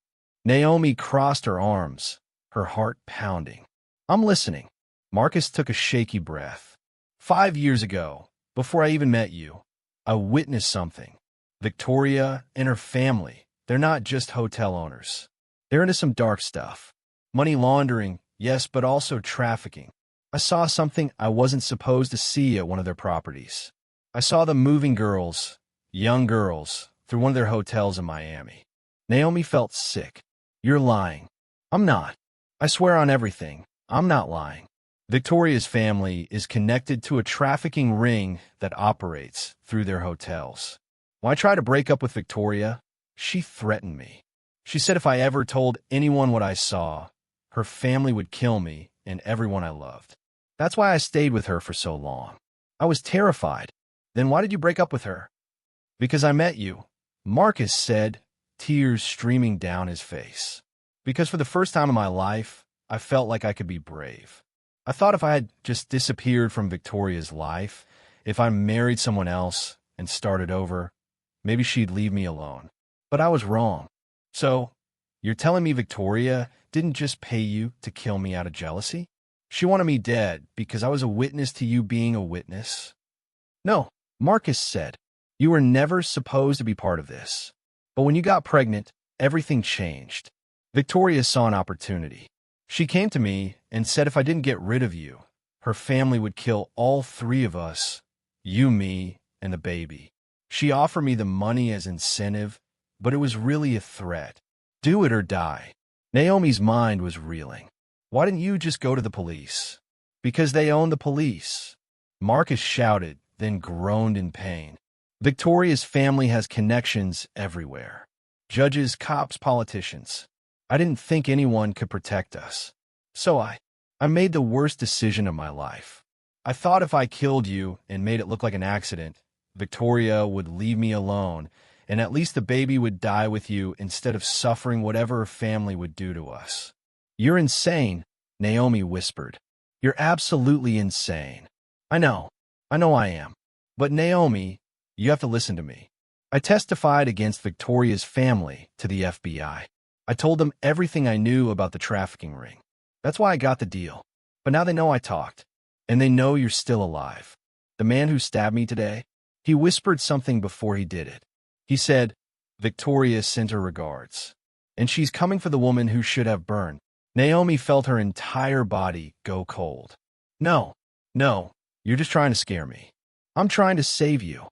Naomi crossed her arms, her heart pounding. "I'm listening." Marcus took a shaky breath. 5 years ago, before I even met you, I witnessed something. Victoria and her family, they're not just hotel owners. They're into some dark stuff. Money laundering, yes, but also trafficking. I saw something I wasn't supposed to see at one of their properties. I saw them moving girls, young girls, through one of their hotels in Miami. Naomi felt sick. "You're lying." "I'm not. I swear on everything, I'm not lying." Victoria's family is connected to a trafficking ring that operates through their hotels. When I tried to break up with Victoria, she threatened me. She said if I ever told anyone what I saw, her family would kill me and everyone I loved. That's why I stayed with her for so long. I was terrified. "Then why did you break up with her?" "Because I met you," Marcus said, tears streaming down his face. "Because for the first time in my life, I felt like I could be brave. I thought if I had just disappeared from Victoria's life, if I married someone else and started over, maybe she'd leave me alone. But I was wrong. So, you're telling me Victoria didn't just pay you to kill me out of jealousy? She wanted me dead because I was a witness to you being a witness?" "No," Marcus said. "You were never supposed to be part of this. But when you got pregnant, everything changed. Victoria saw an opportunity. She came to me and said if I didn't get rid of you, her family would kill all 3 of us, you, me, and the baby. She offered me the money as incentive, but it was really a threat. Do it or die." Naomi's mind was reeling. "Why didn't you just go to the police?" "Because they own the police." Marcus shouted, then groaned in pain. "Victoria's family has connections everywhere. Judges, cops, politicians. I didn't think anyone could protect us. So I made the worst decision of my life. I thought if I killed you and made it look like an accident, Victoria would leave me alone, and at least the baby would die with you instead of suffering whatever her family would do to us." "You're insane," Naomi whispered. "You're absolutely insane." I know I am. But Naomi, you have to listen to me. I testified against Victoria's family to the FBI. I told them everything I knew about the trafficking ring. That's why I got the deal. But now they know I talked, and they know you're still alive. The man who stabbed me today, he whispered something before he did it. He said, Victoria sent her regards, and she's coming for the woman who should have burned. Naomi felt her entire body go cold. No, you're just trying to scare me. I'm trying to save you.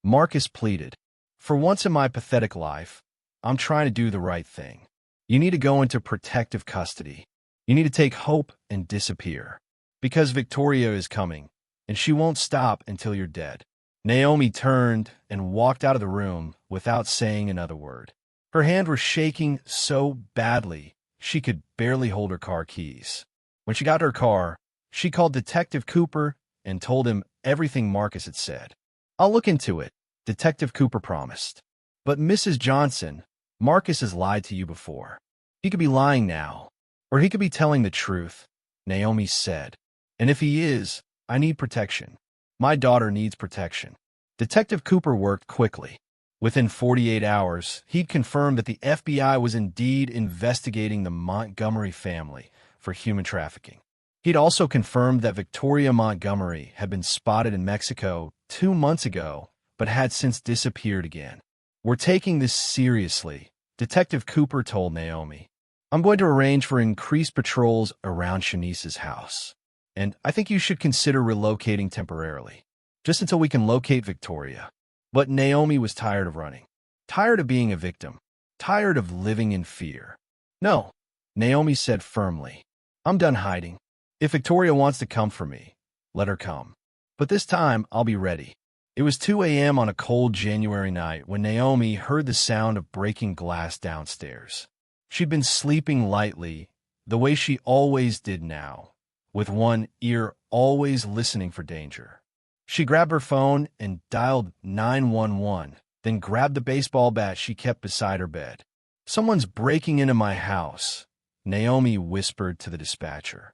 Marcus pleaded. For once in my pathetic life, I'm trying to do the right thing. You need to go into protective custody. You need to take hope and disappear. Because Victoria is coming, and she won't stop until you're dead. Naomi turned and walked out of the room without saying another word. Her hand was shaking so badly she could barely hold her car keys. When she got to her car, she called Detective Cooper and told him everything Marcus had said. I'll look into it, Detective Cooper promised. But Mrs. Johnson, Marcus has lied to you before. He could be lying now, or he could be telling the truth, Naomi said. And if he is, I need protection. My daughter needs protection. Detective Cooper worked quickly. Within 48 hours, he'd confirmed that the FBI was indeed investigating the Montgomery family for human trafficking. He'd also confirmed that Victoria Montgomery had been spotted in Mexico 2 months ago, but had since disappeared again. "We're taking this seriously," Detective Cooper told Naomi. "I'm going to arrange for increased patrols around Shanice's house. And I think you should consider relocating temporarily, just until we can locate Victoria." But Naomi was tired of running, tired of being a victim, tired of living in fear. "No," Naomi said firmly. "I'm done hiding. If Victoria wants to come for me, let her come. But this time, I'll be ready." It was 2 a.m. on a cold January night when Naomi heard the sound of breaking glass downstairs. She'd been sleeping lightly, the way she always did now, with one ear always listening for danger. She grabbed her phone and dialed 911, then grabbed the baseball bat she kept beside her bed. "Someone's breaking into my house," Naomi whispered to the dispatcher.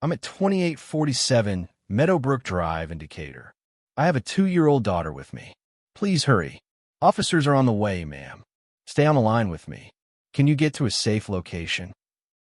"I'm at 2847 Meadowbrook Drive in Decatur. I have a 2-year-old daughter with me. Please hurry. Officers are on the way, ma'am. Stay on the line with me. Can you get to a safe location?"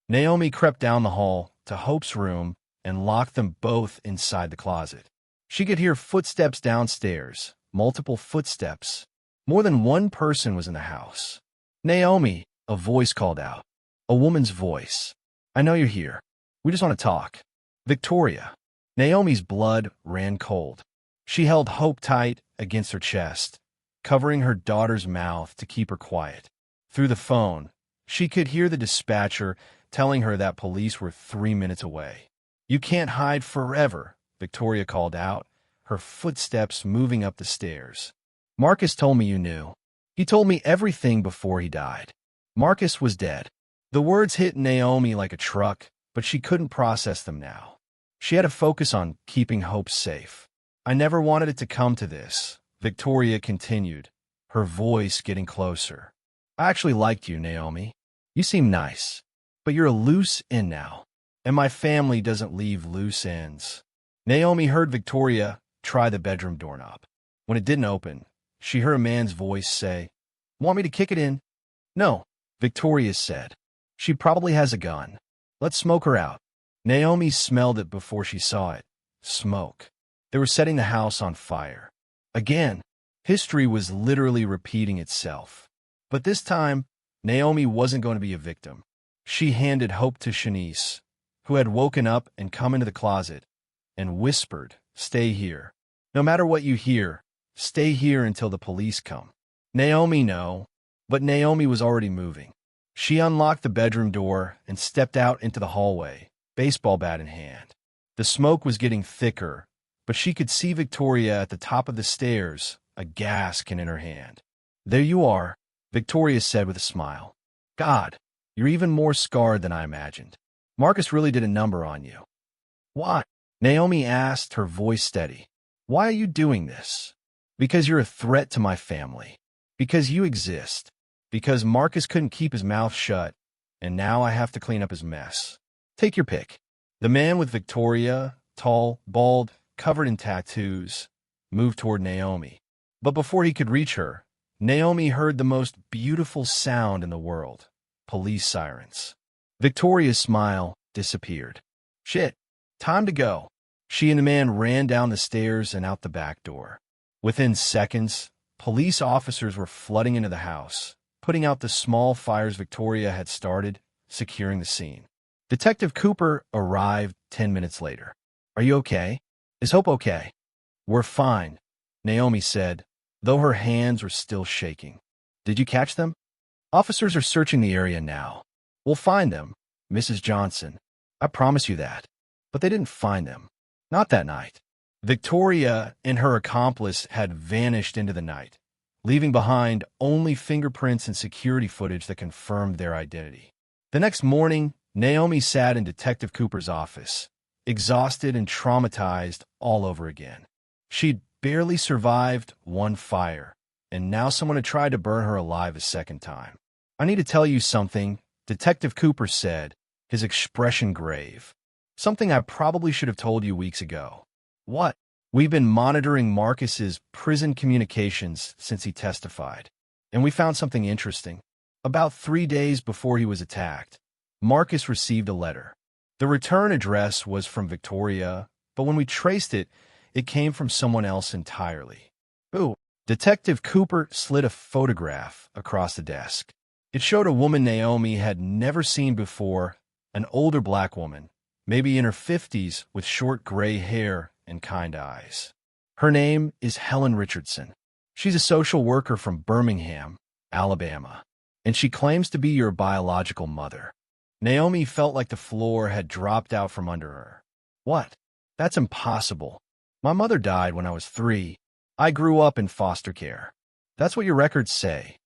Naomi crept down the hall to Hope's room and locked them both inside the closet. She could hear footsteps downstairs, multiple footsteps. More than one person was in the house. "Naomi," a voice called out. A woman's voice. "I know you're here. We just want to talk." "Victoria." Naomi's blood ran cold. She held Hope tight against her chest, covering her daughter's mouth to keep her quiet. Through the phone, she could hear the dispatcher telling her that police were 3 minutes away. "You can't hide forever," Victoria called out, her footsteps moving up the stairs. "Marcus told me you knew. He told me everything before he died. Marcus was dead." The words hit Naomi like a truck, but she couldn't process them now. She had to focus on keeping Hope safe. "I never wanted it to come to this," Victoria continued, her voice getting closer. "I actually liked you, Naomi. You seem nice. But you're a loose end now, and my family doesn't leave loose ends." Naomi heard Victoria try the bedroom doorknob. When it didn't open, she heard a man's voice say, "Want me to kick it in?" "No," Victoria said. "She probably has a gun. Let's smoke her out." Naomi smelled it before she saw it. Smoke. They were setting the house on fire. Again, history was literally repeating itself. But this time, Naomi wasn't going to be a victim. She handed Hope to Shanice, who had woken up and come into the closet, and whispered, "Stay here. No matter what you hear, stay here until the police come." Naomi, no. But Naomi was already moving. She unlocked the bedroom door and stepped out into the hallway, baseball bat in hand. The smoke was getting thicker, but she could see Victoria at the top of the stairs, a gas can in her hand. "There you are," Victoria said with a smile. "God, you're even more scarred than I imagined. Marcus really did a number on you." "Why?" Naomi asked, her voice steady. "Why are you doing this?" "Because you're a threat to my family. Because you exist. Because Marcus couldn't keep his mouth shut, and now I have to clean up his mess. Take your pick." The man with Victoria, tall, bald, covered in tattoos, moved toward Naomi. But before he could reach her, Naomi heard the most beautiful sound in the world: police sirens. Victoria's smile disappeared. "Shit, time to go." She and the man ran down the stairs and out the back door. Within seconds, police officers were flooding into the house, putting out the small fires Victoria had started, securing the scene. Detective Cooper arrived 10 minutes later. "Are you okay? Is Hope okay?" "We're fine," Naomi said, though her hands were still shaking. "Did you catch them?" "Officers are searching the area now. We'll find them, Mrs. Johnson. I promise you that." But they didn't find them. Not that night. Victoria and her accomplice had vanished into the night, leaving behind only fingerprints and security footage that confirmed their identity. The next morning, Naomi sat in Detective Cooper's office, exhausted and traumatized all over again. She'd barely survived one fire, and now someone had tried to burn her alive a second time. "I need to tell you something," Detective Cooper said, his expression grave. "Something I probably should have told you weeks ago." "What?" We've been monitoring Marcus's prison communications since he testified, and we found something interesting. About 3 days before he was attacked, Marcus received a letter. The return address was from Victoria, but when we traced it, it came from someone else entirely. Ooh. Detective Cooper slid a photograph across the desk. It showed a woman Naomi had never seen before, an older black woman, maybe in her 50s, with short gray hair and kind eyes. Her name is Helen Richardson. She's a social worker from Birmingham, Alabama, and she claims to be your biological mother. Naomi felt like the floor had dropped out from under her. What? That's impossible. My mother died when I was 3. I grew up in foster care. That's what your records say.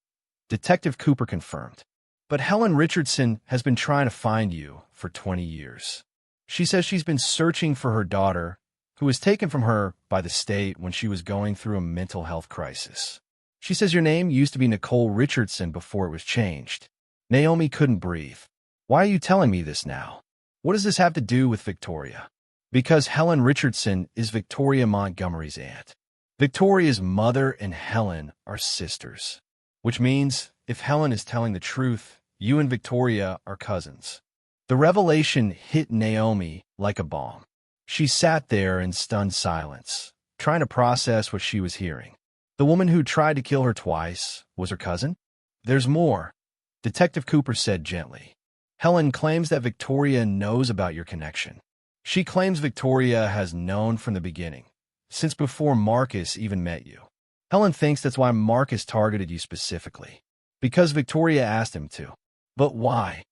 Detective Cooper confirmed. But Helen Richardson has been trying to find you for 20 years. She says she's been searching for her daughter, who was taken from her by the state when she was going through a mental health crisis. She says your name used to be Nicole Richardson before it was changed. Naomi couldn't breathe. Why are you telling me this now? What does this have to do with Victoria? Because Helen Richardson is Victoria Montgomery's aunt. Victoria's mother and Helen are sisters, which means if Helen is telling the truth, you and Victoria are cousins. The revelation hit Naomi like a bomb. She sat there in stunned silence, trying to process what she was hearing. The woman who tried to kill her twice was her cousin? There's more, Detective Cooper said gently. Helen claims that Victoria knows about your connection. She claims Victoria has known from the beginning, since before Marcus even met you. Helen thinks that's why Marcus targeted you specifically, because Victoria asked him to. But why?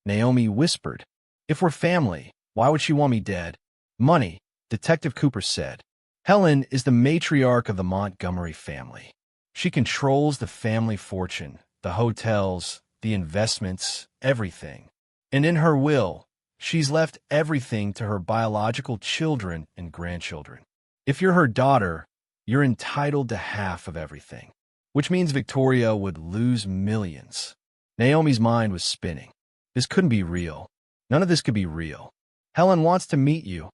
Naomi whispered. If we're family, why would she want me dead? Money, Detective Cooper said. Helen is the matriarch of the Montgomery family. She controls the family fortune, the hotels, the investments, everything. And in her will, she's left everything to her biological children and grandchildren. If you're her daughter, you're entitled to half of everything, which means Victoria would lose millions. Naomi's mind was spinning. This couldn't be real. None of this could be real. Helen wants to meet you,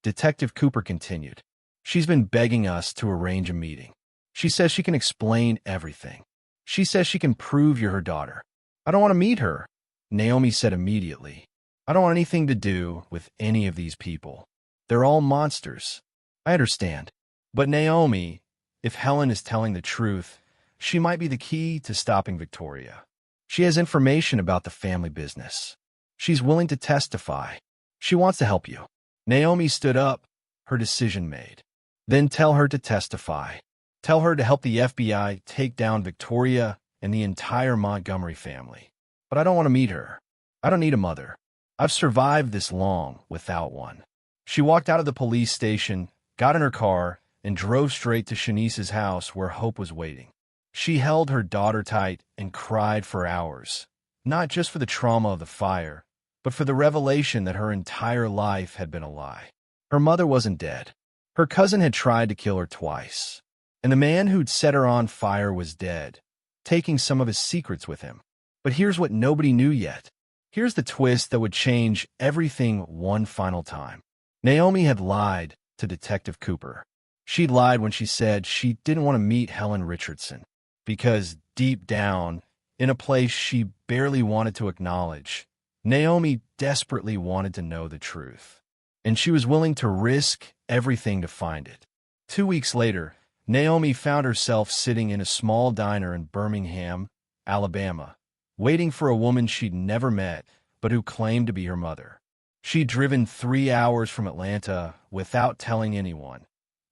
Detective Cooper continued. She's been begging us to arrange a meeting. She says she can explain everything. She says she can prove you're her daughter. I don't want to meet her, Naomi said immediately. I don't want anything to do with any of these people. They're all monsters. I understand. But Naomi, if Helen is telling the truth, she might be the key to stopping Victoria. She has information about the family business. She's willing to testify. She wants to help you. Naomi stood up, her decision made. Then tell her to testify. Tell her to help the FBI take down Victoria and the entire Montgomery family. But I don't want to meet her. I don't need a mother. I've survived this long without one. She walked out of the police station, got in her car, and drove straight to Shanice's house where Hope was waiting. She held her daughter tight and cried for hours, not just for the trauma of the fire, but for the revelation that her entire life had been a lie. Her mother wasn't dead. Her cousin had tried to kill her twice, and the man who'd set her on fire was dead, taking some of his secrets with him. But here's what nobody knew yet. Here's the twist that would change everything one final time. Naomi had lied to Detective Cooper. She'd lied when she said she didn't want to meet Helen Richardson, because deep down, in a place she barely wanted to acknowledge, Naomi desperately wanted to know the truth, and she was willing to risk everything to find it. 2 weeks later, Naomi found herself sitting in a small diner in Birmingham, Alabama, waiting for a woman she'd never met, but who claimed to be her mother. She'd driven 3 hours from Atlanta without telling anyone.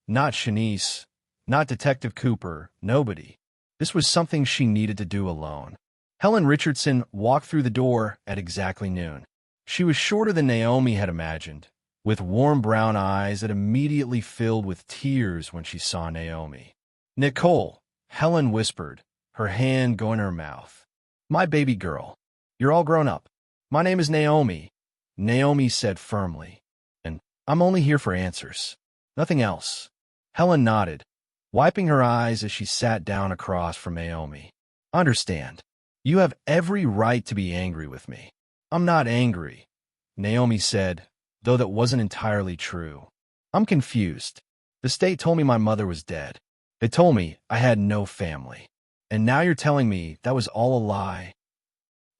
Not Shanice, not Detective Cooper, nobody. This was something she needed to do alone. Helen Richardson walked through the door at exactly noon. She was shorter than Naomi had imagined, with warm brown eyes that immediately filled with tears when she saw Naomi. "Nicole," Helen whispered, her hand going to her mouth. "My baby girl. You're all grown up. My name is Naomi," Naomi said firmly. "And I'm only here for answers. Nothing else." Helen nodded, wiping her eyes as she sat down across from Naomi. "Understand. You have every right to be angry with me." "I'm not angry," Naomi said, though that wasn't entirely true. "I'm confused. The state told me my mother was dead. It told me I had no family. And now you're telling me that was all a lie?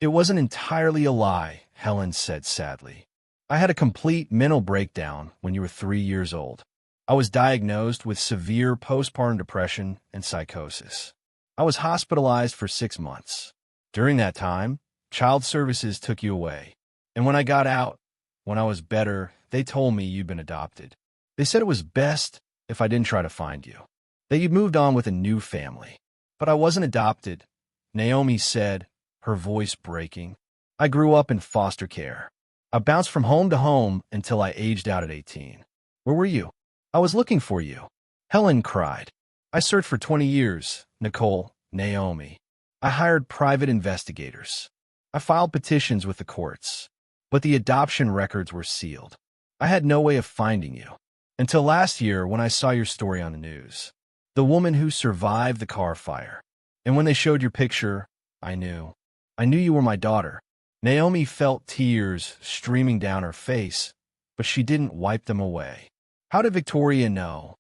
It wasn't entirely a lie, Helen said sadly. I had a complete mental breakdown when you were 3 years old. I was diagnosed with severe postpartum depression and psychosis. I was hospitalized for 6 months. During that time, child services took you away. And when I got out, when I was better, they told me you'd been adopted. They said it was best if I didn't try to find you, that you'd moved on with a new family. But I wasn't adopted, Naomi said, her voice breaking. I grew up in foster care. I bounced from home to home until I aged out at 18. Where were you? I was looking for you. Helen cried. I searched for 20 years, Nicole, Naomi. I hired private investigators. I filed petitions with the courts. But the adoption records were sealed. I had no way of finding you. Until last year when I saw your story on the news. The woman who survived the car fire. And when they showed your picture, I knew. I knew you were my daughter. Naomi felt tears streaming down her face, but she didn't wipe them away. How did Victoria know?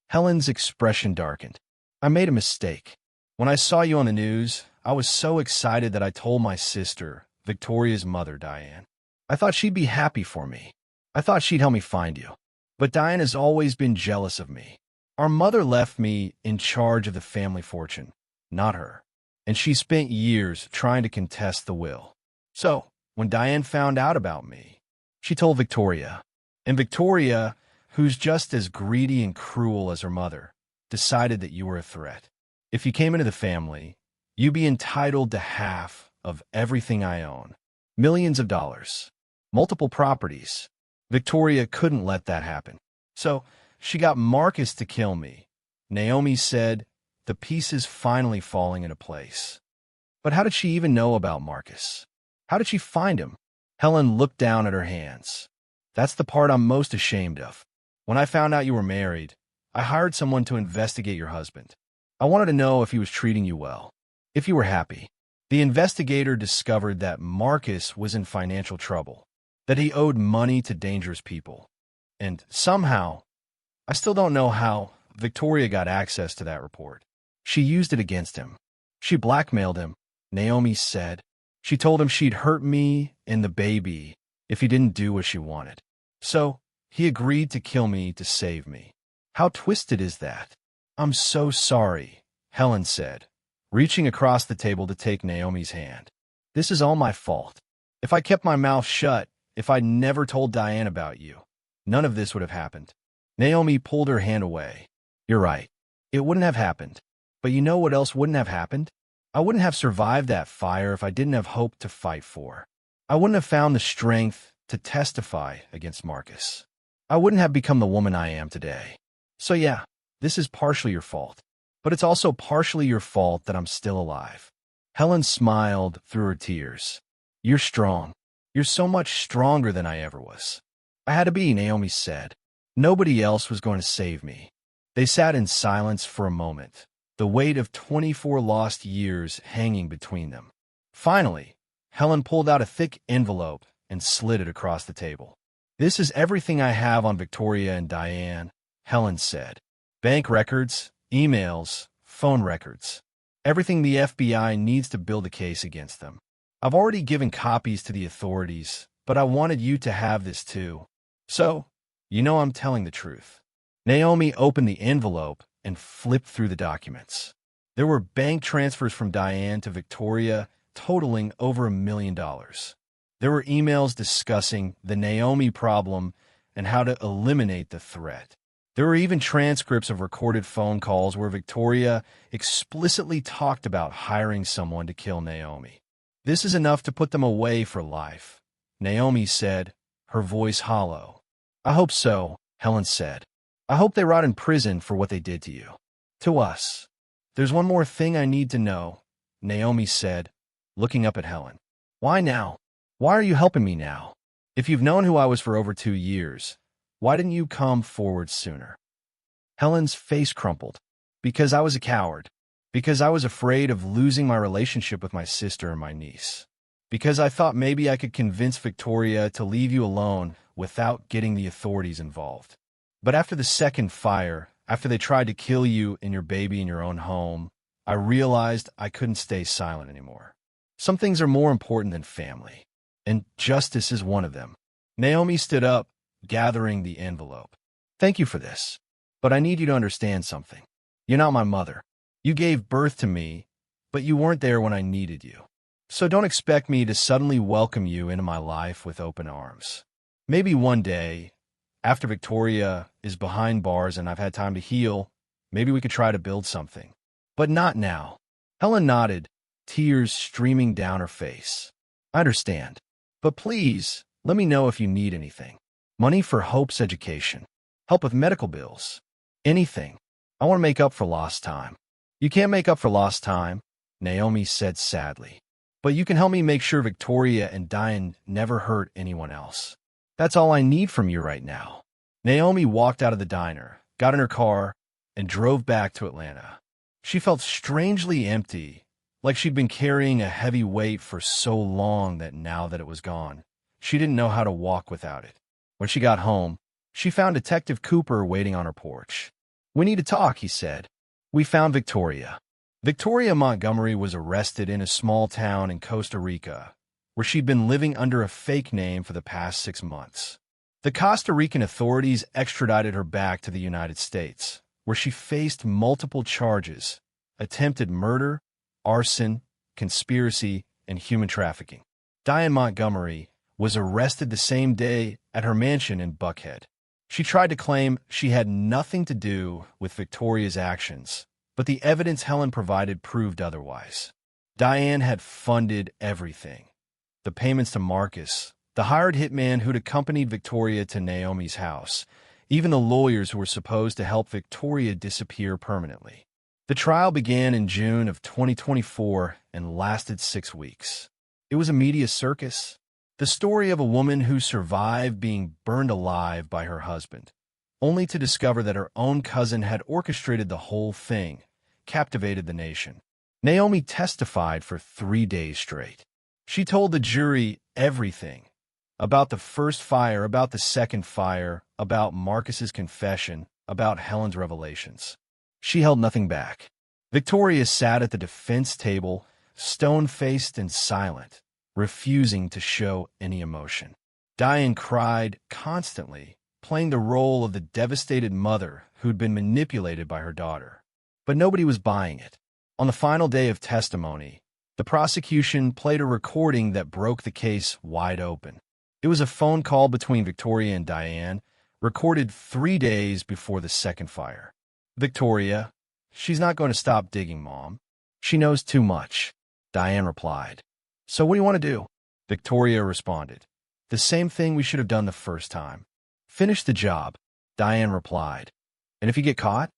Helen's expression darkened. I made a mistake. When I saw you on the news, I was so excited that I told my sister, Victoria's mother, Diane. I thought she'd be happy for me. I thought she'd help me find you. But Diane has always been jealous of me. Our mother left me in charge of the family fortune, not her. And she spent years trying to contest the will. So, when Diane found out about me, she told Victoria. And Victoria, who's just as greedy and cruel as her mother, decided that you were a threat. If you came into the family, you'd be entitled to half of everything I own. Millions of dollars. Multiple properties. Victoria couldn't let that happen. So, she got Marcus to kill me. Naomi said, the pieces finally falling into place. But how did she even know about Marcus? How did she find him? Helen looked down at her hands. That's the part I'm most ashamed of. When I found out you were married, I hired someone to investigate your husband. I wanted to know if he was treating you well, if you were happy. The investigator discovered that Marcus was in financial trouble, that he owed money to dangerous people. And somehow, I still don't know how, Victoria got access to that report. She used it against him. She blackmailed him, Naomi said. She told him she'd hurt me and the baby if he didn't do what she wanted. So, he agreed to kill me to save me. How twisted is that? I'm so sorry, Helen said, reaching across the table to take Naomi's hand. This is all my fault. If I kept my mouth shut, if I'd never told Diane about you, none of this would have happened. Naomi pulled her hand away. You're right. It wouldn't have happened. But you know what else wouldn't have happened? I wouldn't have survived that fire if I didn't have hope to fight for. I wouldn't have found the strength to testify against Marcus. I wouldn't have become the woman I am today. So yeah, this is partially your fault. But it's also partially your fault that I'm still alive. Helen smiled through her tears. You're strong. You're so much stronger than I ever was. I had to be, Naomi said. Nobody else was going to save me. They sat in silence for a moment, the weight of 24 lost years hanging between them. Finally, Helen pulled out a thick envelope and slid it across the table. This is everything I have on Victoria and Diane, Helen said. Bank records, emails, phone records. Everything the FBI needs to build a case against them. I've already given copies to the authorities, but I wanted you to have this too. So, you know I'm telling the truth. Naomi opened the envelope and flipped through the documents. There were bank transfers from Diane to Victoria totaling over $1 million. There were emails discussing the Naomi problem and how to eliminate the threat. There were even transcripts of recorded phone calls where Victoria explicitly talked about hiring someone to kill Naomi. This is enough to put them away for life, Naomi said, her voice hollow. I hope so, Helen said. I hope they rot in prison for what they did to you. To us. There's one more thing I need to know, Naomi said, looking up at Helen. Why now? Why are you helping me now? If you've known who I was for over 2 years, why didn't you come forward sooner? Helen's face crumpled. Because I was a coward. Because I was afraid of losing my relationship with my sister and my niece. Because I thought maybe I could convince Victoria to leave you alone without getting the authorities involved. But after the second fire, After they tried to kill you and your baby in your own home, I realized I couldn't stay silent anymore. Some things are more important than family, and justice is one of them. Naomi stood up, gathering the envelope. Thank you for this, but I need you to understand something. You're not my mother. You gave birth to me, but you weren't there when I needed you. So don't expect me to suddenly welcome you into my life with open arms. Maybe one day, after Victoria is behind bars and I've had time to heal, maybe we could try to build something. But not now. Helen nodded, tears streaming down her face. I understand. But please, let me know if you need anything. Money for Hope's education. Help with medical bills. Anything. I want to make up for lost time. You can't make up for lost time, Naomi said sadly. But you can help me make sure Victoria and Diane never hurt anyone else. That's all I need from you right now. Naomi walked out of the diner, got in her car, and drove back to Atlanta. She felt strangely empty, like she'd been carrying a heavy weight for so long that now that it was gone, she didn't know how to walk without it. When she got home, she found Detective Cooper waiting on her porch. "We need to talk," he said. "We found Victoria." Victoria Montgomery was arrested in a small town in Costa Rica, where she'd been living under a fake name for the past 6 months. The Costa Rican authorities extradited her back to the United States, where she faced multiple charges: attempted murder, arson, conspiracy, and human trafficking. Diane Montgomery was arrested the same day at her mansion in Buckhead. She tried to claim she had nothing to do with Victoria's actions, but the evidence Helen provided proved otherwise. Diane had funded everything: the payments to Marcus, the hired hitman who'd accompanied Victoria to Naomi's house, even the lawyers who were supposed to help Victoria disappear permanently. The trial began in June of 2024 and lasted 6 weeks. It was a media circus. The story of a woman who survived being burned alive by her husband, only to discover that her own cousin had orchestrated the whole thing, captivated the nation. Naomi testified for 3 days straight. She told the jury everything: about the first fire, about the second fire, about Marcus's confession, about Helen's revelations. She held nothing back. Victoria sat at the defense table, stone-faced and silent, refusing to show any emotion. Diane cried constantly, playing the role of the devastated mother who'd been manipulated by her daughter. But nobody was buying it. On the final day of testimony, the prosecution played a recording that broke the case wide open. It was a phone call between Victoria and Diane, recorded 3 days before the second fire. "Victoria, she's not going to stop digging, Mom. She knows too much," Diane replied. "So what do you want to do?" Victoria responded. "The same thing we should have done the first time. Finish the job," Diane replied. "And if you get caught?"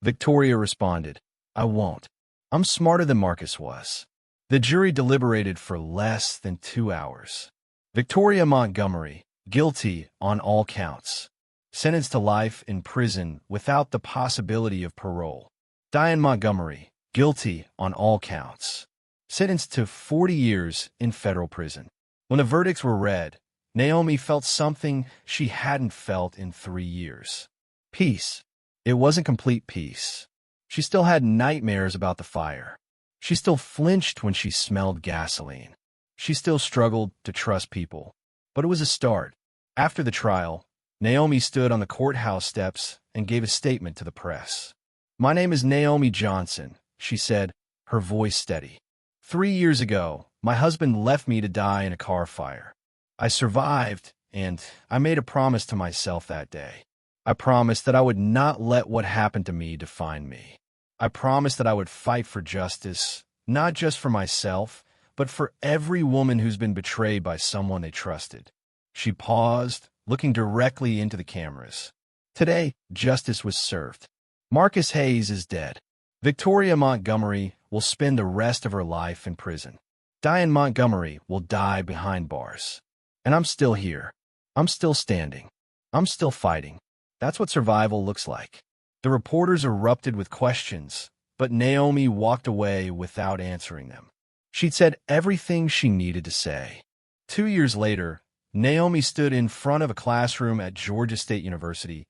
Victoria responded, "I won't. I'm smarter than Marcus was." The jury deliberated for less than 2 hours. Victoria Montgomery, guilty on all counts, sentenced to life in prison without the possibility of parole. Diane Montgomery, guilty on all counts, sentenced to 40 years in federal prison. When the verdicts were read, Naomi felt something she hadn't felt in 3 years. Peace. It wasn't complete peace. She still had nightmares about the fire. She still flinched when she smelled gasoline. She still struggled to trust people. But it was a start. After the trial, Naomi stood on the courthouse steps and gave a statement to the press. "My name is Naomi Johnson," she said, her voice steady. 3 years ago, my husband left me to die in a car fire. I survived, and I made a promise to myself that day. I promised that I would not let what happened to me define me. I promised that I would fight for justice, not just for myself, but for every woman who's been betrayed by someone they trusted. She paused, looking directly into the cameras. Today, justice was served. Marcus Hayes is dead. Victoria Montgomery will spend the rest of her life in prison. Diane Montgomery will die behind bars. And I'm still here. I'm still standing. I'm still fighting. That's what survival looks like. The reporters erupted with questions, but Naomi walked away without answering them. She'd said everything she needed to say. 2 years later, Naomi stood in front of a classroom at Georgia State University,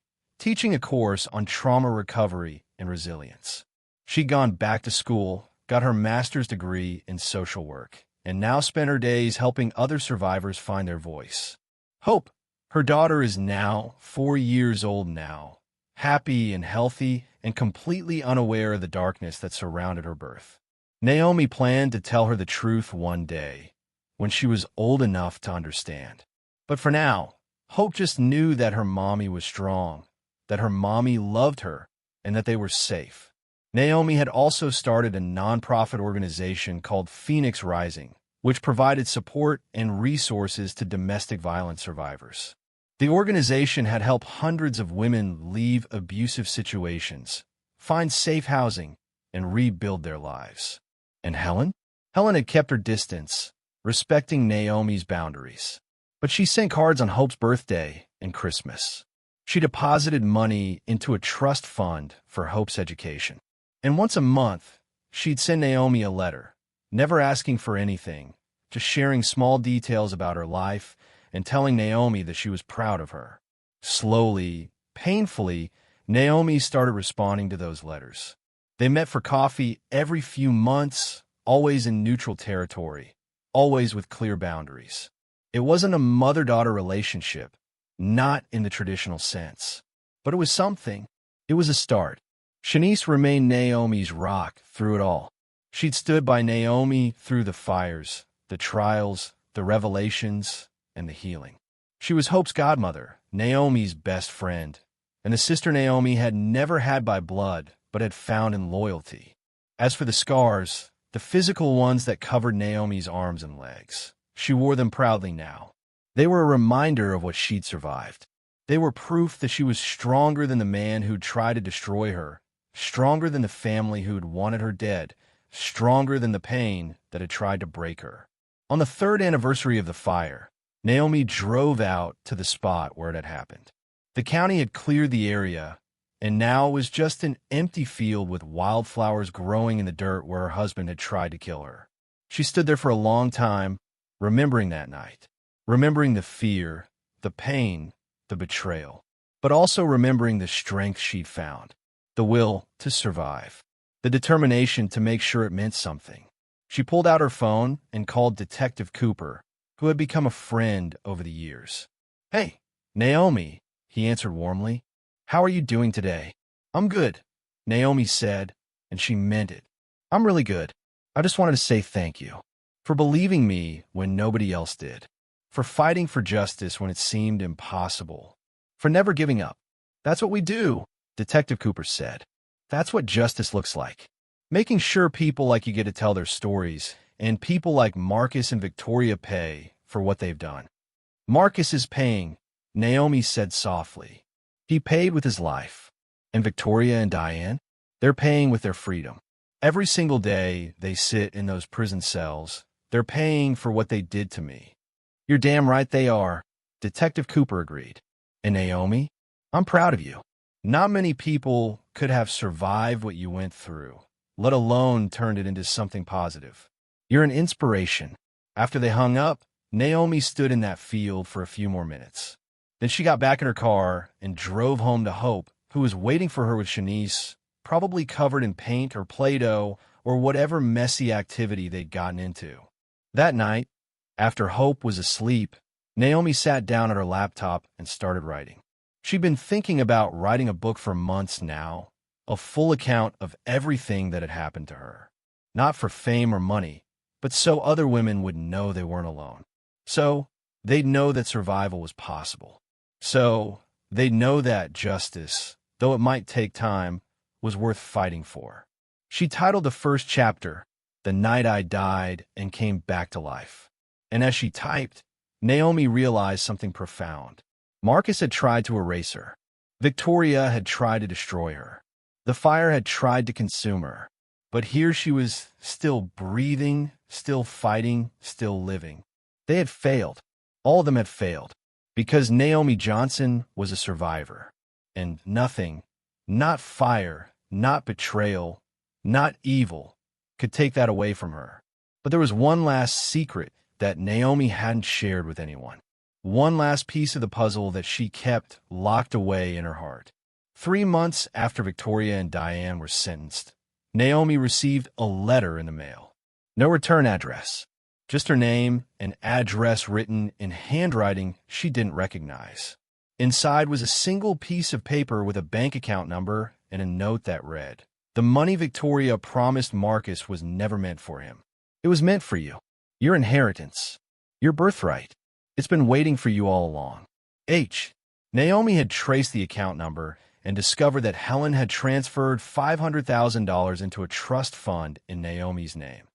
teaching a course on trauma recovery and resilience. She'd gone back to school, got her master's degree in social work, and now spent her days helping other survivors find their voice. Hope, her daughter, is now 4 years old now, happy and healthy and completely unaware of the darkness that surrounded her birth. Naomi planned to tell her the truth one day, when she was old enough to understand. But for now, Hope just knew that her mommy was strong, that her mommy loved her, and that they were safe. Naomi had also started a nonprofit organization called Phoenix Rising, which provided support and resources to domestic violence survivors. The organization had helped hundreds of women leave abusive situations, find safe housing, and rebuild their lives. And Helen? Helen had kept her distance, respecting Naomi's boundaries. But she sent cards on Hope's birthday and Christmas. She deposited money into a trust fund for Hope's education. And once a month, she'd send Naomi a letter, never asking for anything, just sharing small details about her life and telling Naomi that she was proud of her. Slowly, painfully, Naomi started responding to those letters. They met for coffee every few months, always in neutral territory, always with clear boundaries. It wasn't a mother-daughter relationship, not in the traditional sense. But it was something. It was a start. Shanice remained Naomi's rock through it all. She'd stood by Naomi through the fires, the trials, the revelations, and the healing. She was Hope's godmother, Naomi's best friend, and the sister Naomi had never had by blood, but had found in loyalty. As for the scars, the physical ones that covered Naomi's arms and legs, she wore them proudly now. They were a reminder of what she'd survived. They were proof that she was stronger than the man who'd tried to destroy her, stronger than the family who'd wanted her dead, stronger than the pain that had tried to break her. On the 3rd anniversary of the fire, Naomi drove out to the spot where it had happened. The county had cleared the area, and now it was just an empty field with wildflowers growing in the dirt where her husband had tried to kill her. She stood there for a long time, remembering that night, remembering the fear, the pain, the betrayal, but also remembering the strength she'd found, the will to survive, the determination to make sure it meant something. She pulled out her phone and called Detective Cooper, who had become a friend over the years. "Hey, Naomi," he answered warmly. "How are you doing today?" "I'm good," Naomi said, and she meant it. "I'm really good. I just wanted to say thank you for believing me when nobody else did, for fighting for justice when it seemed impossible, for never giving up. That's what we do," Detective Cooper said. "That's what justice looks like. Making sure people like you get to tell their stories, and people like Marcus and Victoria pay for what they've done." "Marcus is paying," Naomi said softly. "He paid with his life. And Victoria and Diane, they're paying with their freedom. Every single day they sit in those prison cells, they're paying for what they did to me." "You're damn right they are," Detective Cooper agreed. "And Naomi, I'm proud of you. Not many people could have survived what you went through, let alone turned it into something positive. You're an inspiration." After they hung up, Naomi stood in that field for a few more minutes. Then she got back in her car and drove home to Hope, who was waiting for her with Shanice, probably covered in paint or Play-Doh or whatever messy activity they'd gotten into. That night, after Hope was asleep, Naomi sat down at her laptop and started writing. She'd been thinking about writing a book for months now, a full account of everything that had happened to her. Not for fame or money, but so other women would know they weren't alone. So they'd know that survival was possible. So they'd know that justice, though it might take time, was worth fighting for. She titled the first chapter, "The Night I Died and Came Back to Life." And as she typed, Naomi realized something profound. Marcus had tried to erase her. Victoria had tried to destroy her. The fire had tried to consume her. But here she was, still breathing, still fighting, still living. They had failed. All of them had failed. Because Naomi Johnson was a survivor. And nothing, not fire, not betrayal, not evil, could take that away from her. But there was one last secret that Naomi hadn't shared with anyone. One last piece of the puzzle that she kept locked away in her heart. 3 months after Victoria and Diane were sentenced, Naomi received a letter in the mail. No return address, just her name and address written in handwriting she didn't recognize. Inside was a single piece of paper with a bank account number and a note that read, "The money Victoria promised Marcus was never meant for him. It was meant for you. Your inheritance. Your birthright. It's been waiting for you all along." Naomi had traced the account number and discovered that Helen had transferred $500,000 into a trust fund in Naomi's name.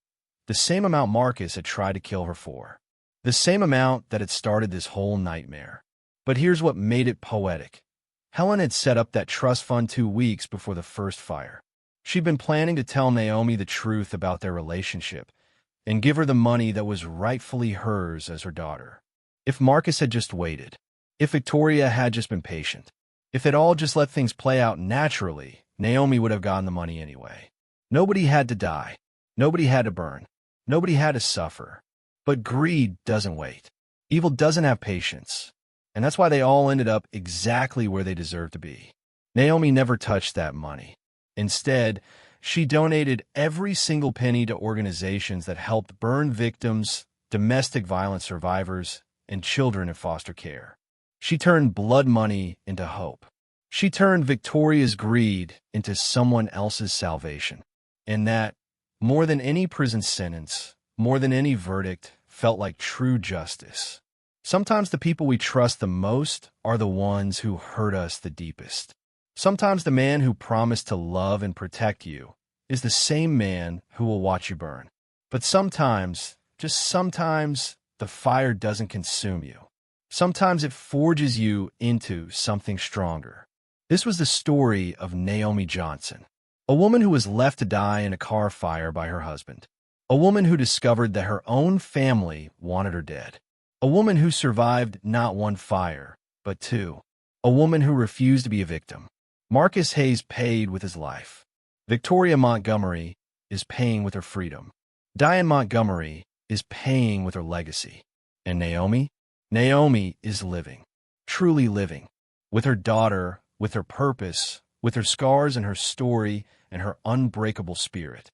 The same amount Marcus had tried to kill her for. The same amount that had started this whole nightmare. But here's what made it poetic. Helen had set up that trust fund 2 weeks before the first fire. She'd been planning to tell Naomi the truth about their relationship and give her the money that was rightfully hers as her daughter. If Marcus had just waited, if Victoria had just been patient, if they'd all just let things play out naturally, Naomi would have gotten the money anyway. Nobody had to die. Nobody had to burn. Nobody had to suffer. But greed doesn't wait. Evil doesn't have patience. And that's why they all ended up exactly where they deserved to be. Naomi never touched that money. Instead, she donated every single penny to organizations that helped burn victims, domestic violence survivors, and children in foster care. She turned blood money into hope. She turned Victoria's greed into someone else's salvation. And that, more than any prison sentence, more than any verdict, felt like true justice. Sometimes the people we trust the most are the ones who hurt us the deepest. Sometimes the man who promised to love and protect you is the same man who will watch you burn. But sometimes, just sometimes, the fire doesn't consume you. Sometimes it forges you into something stronger. This was the story of Naomi Johnson, a woman who was left to die in a car fire by her husband, a woman who discovered that her own family wanted her dead, a woman who survived not one fire, but 2, a woman who refused to be a victim. Marcus Hayes paid with his life. Victoria Montgomery is paying with her freedom. Diane Montgomery is paying with her legacy. And Naomi? Naomi is living, truly living, with her daughter, with her purpose, with her scars and her story and her unbreakable spirit.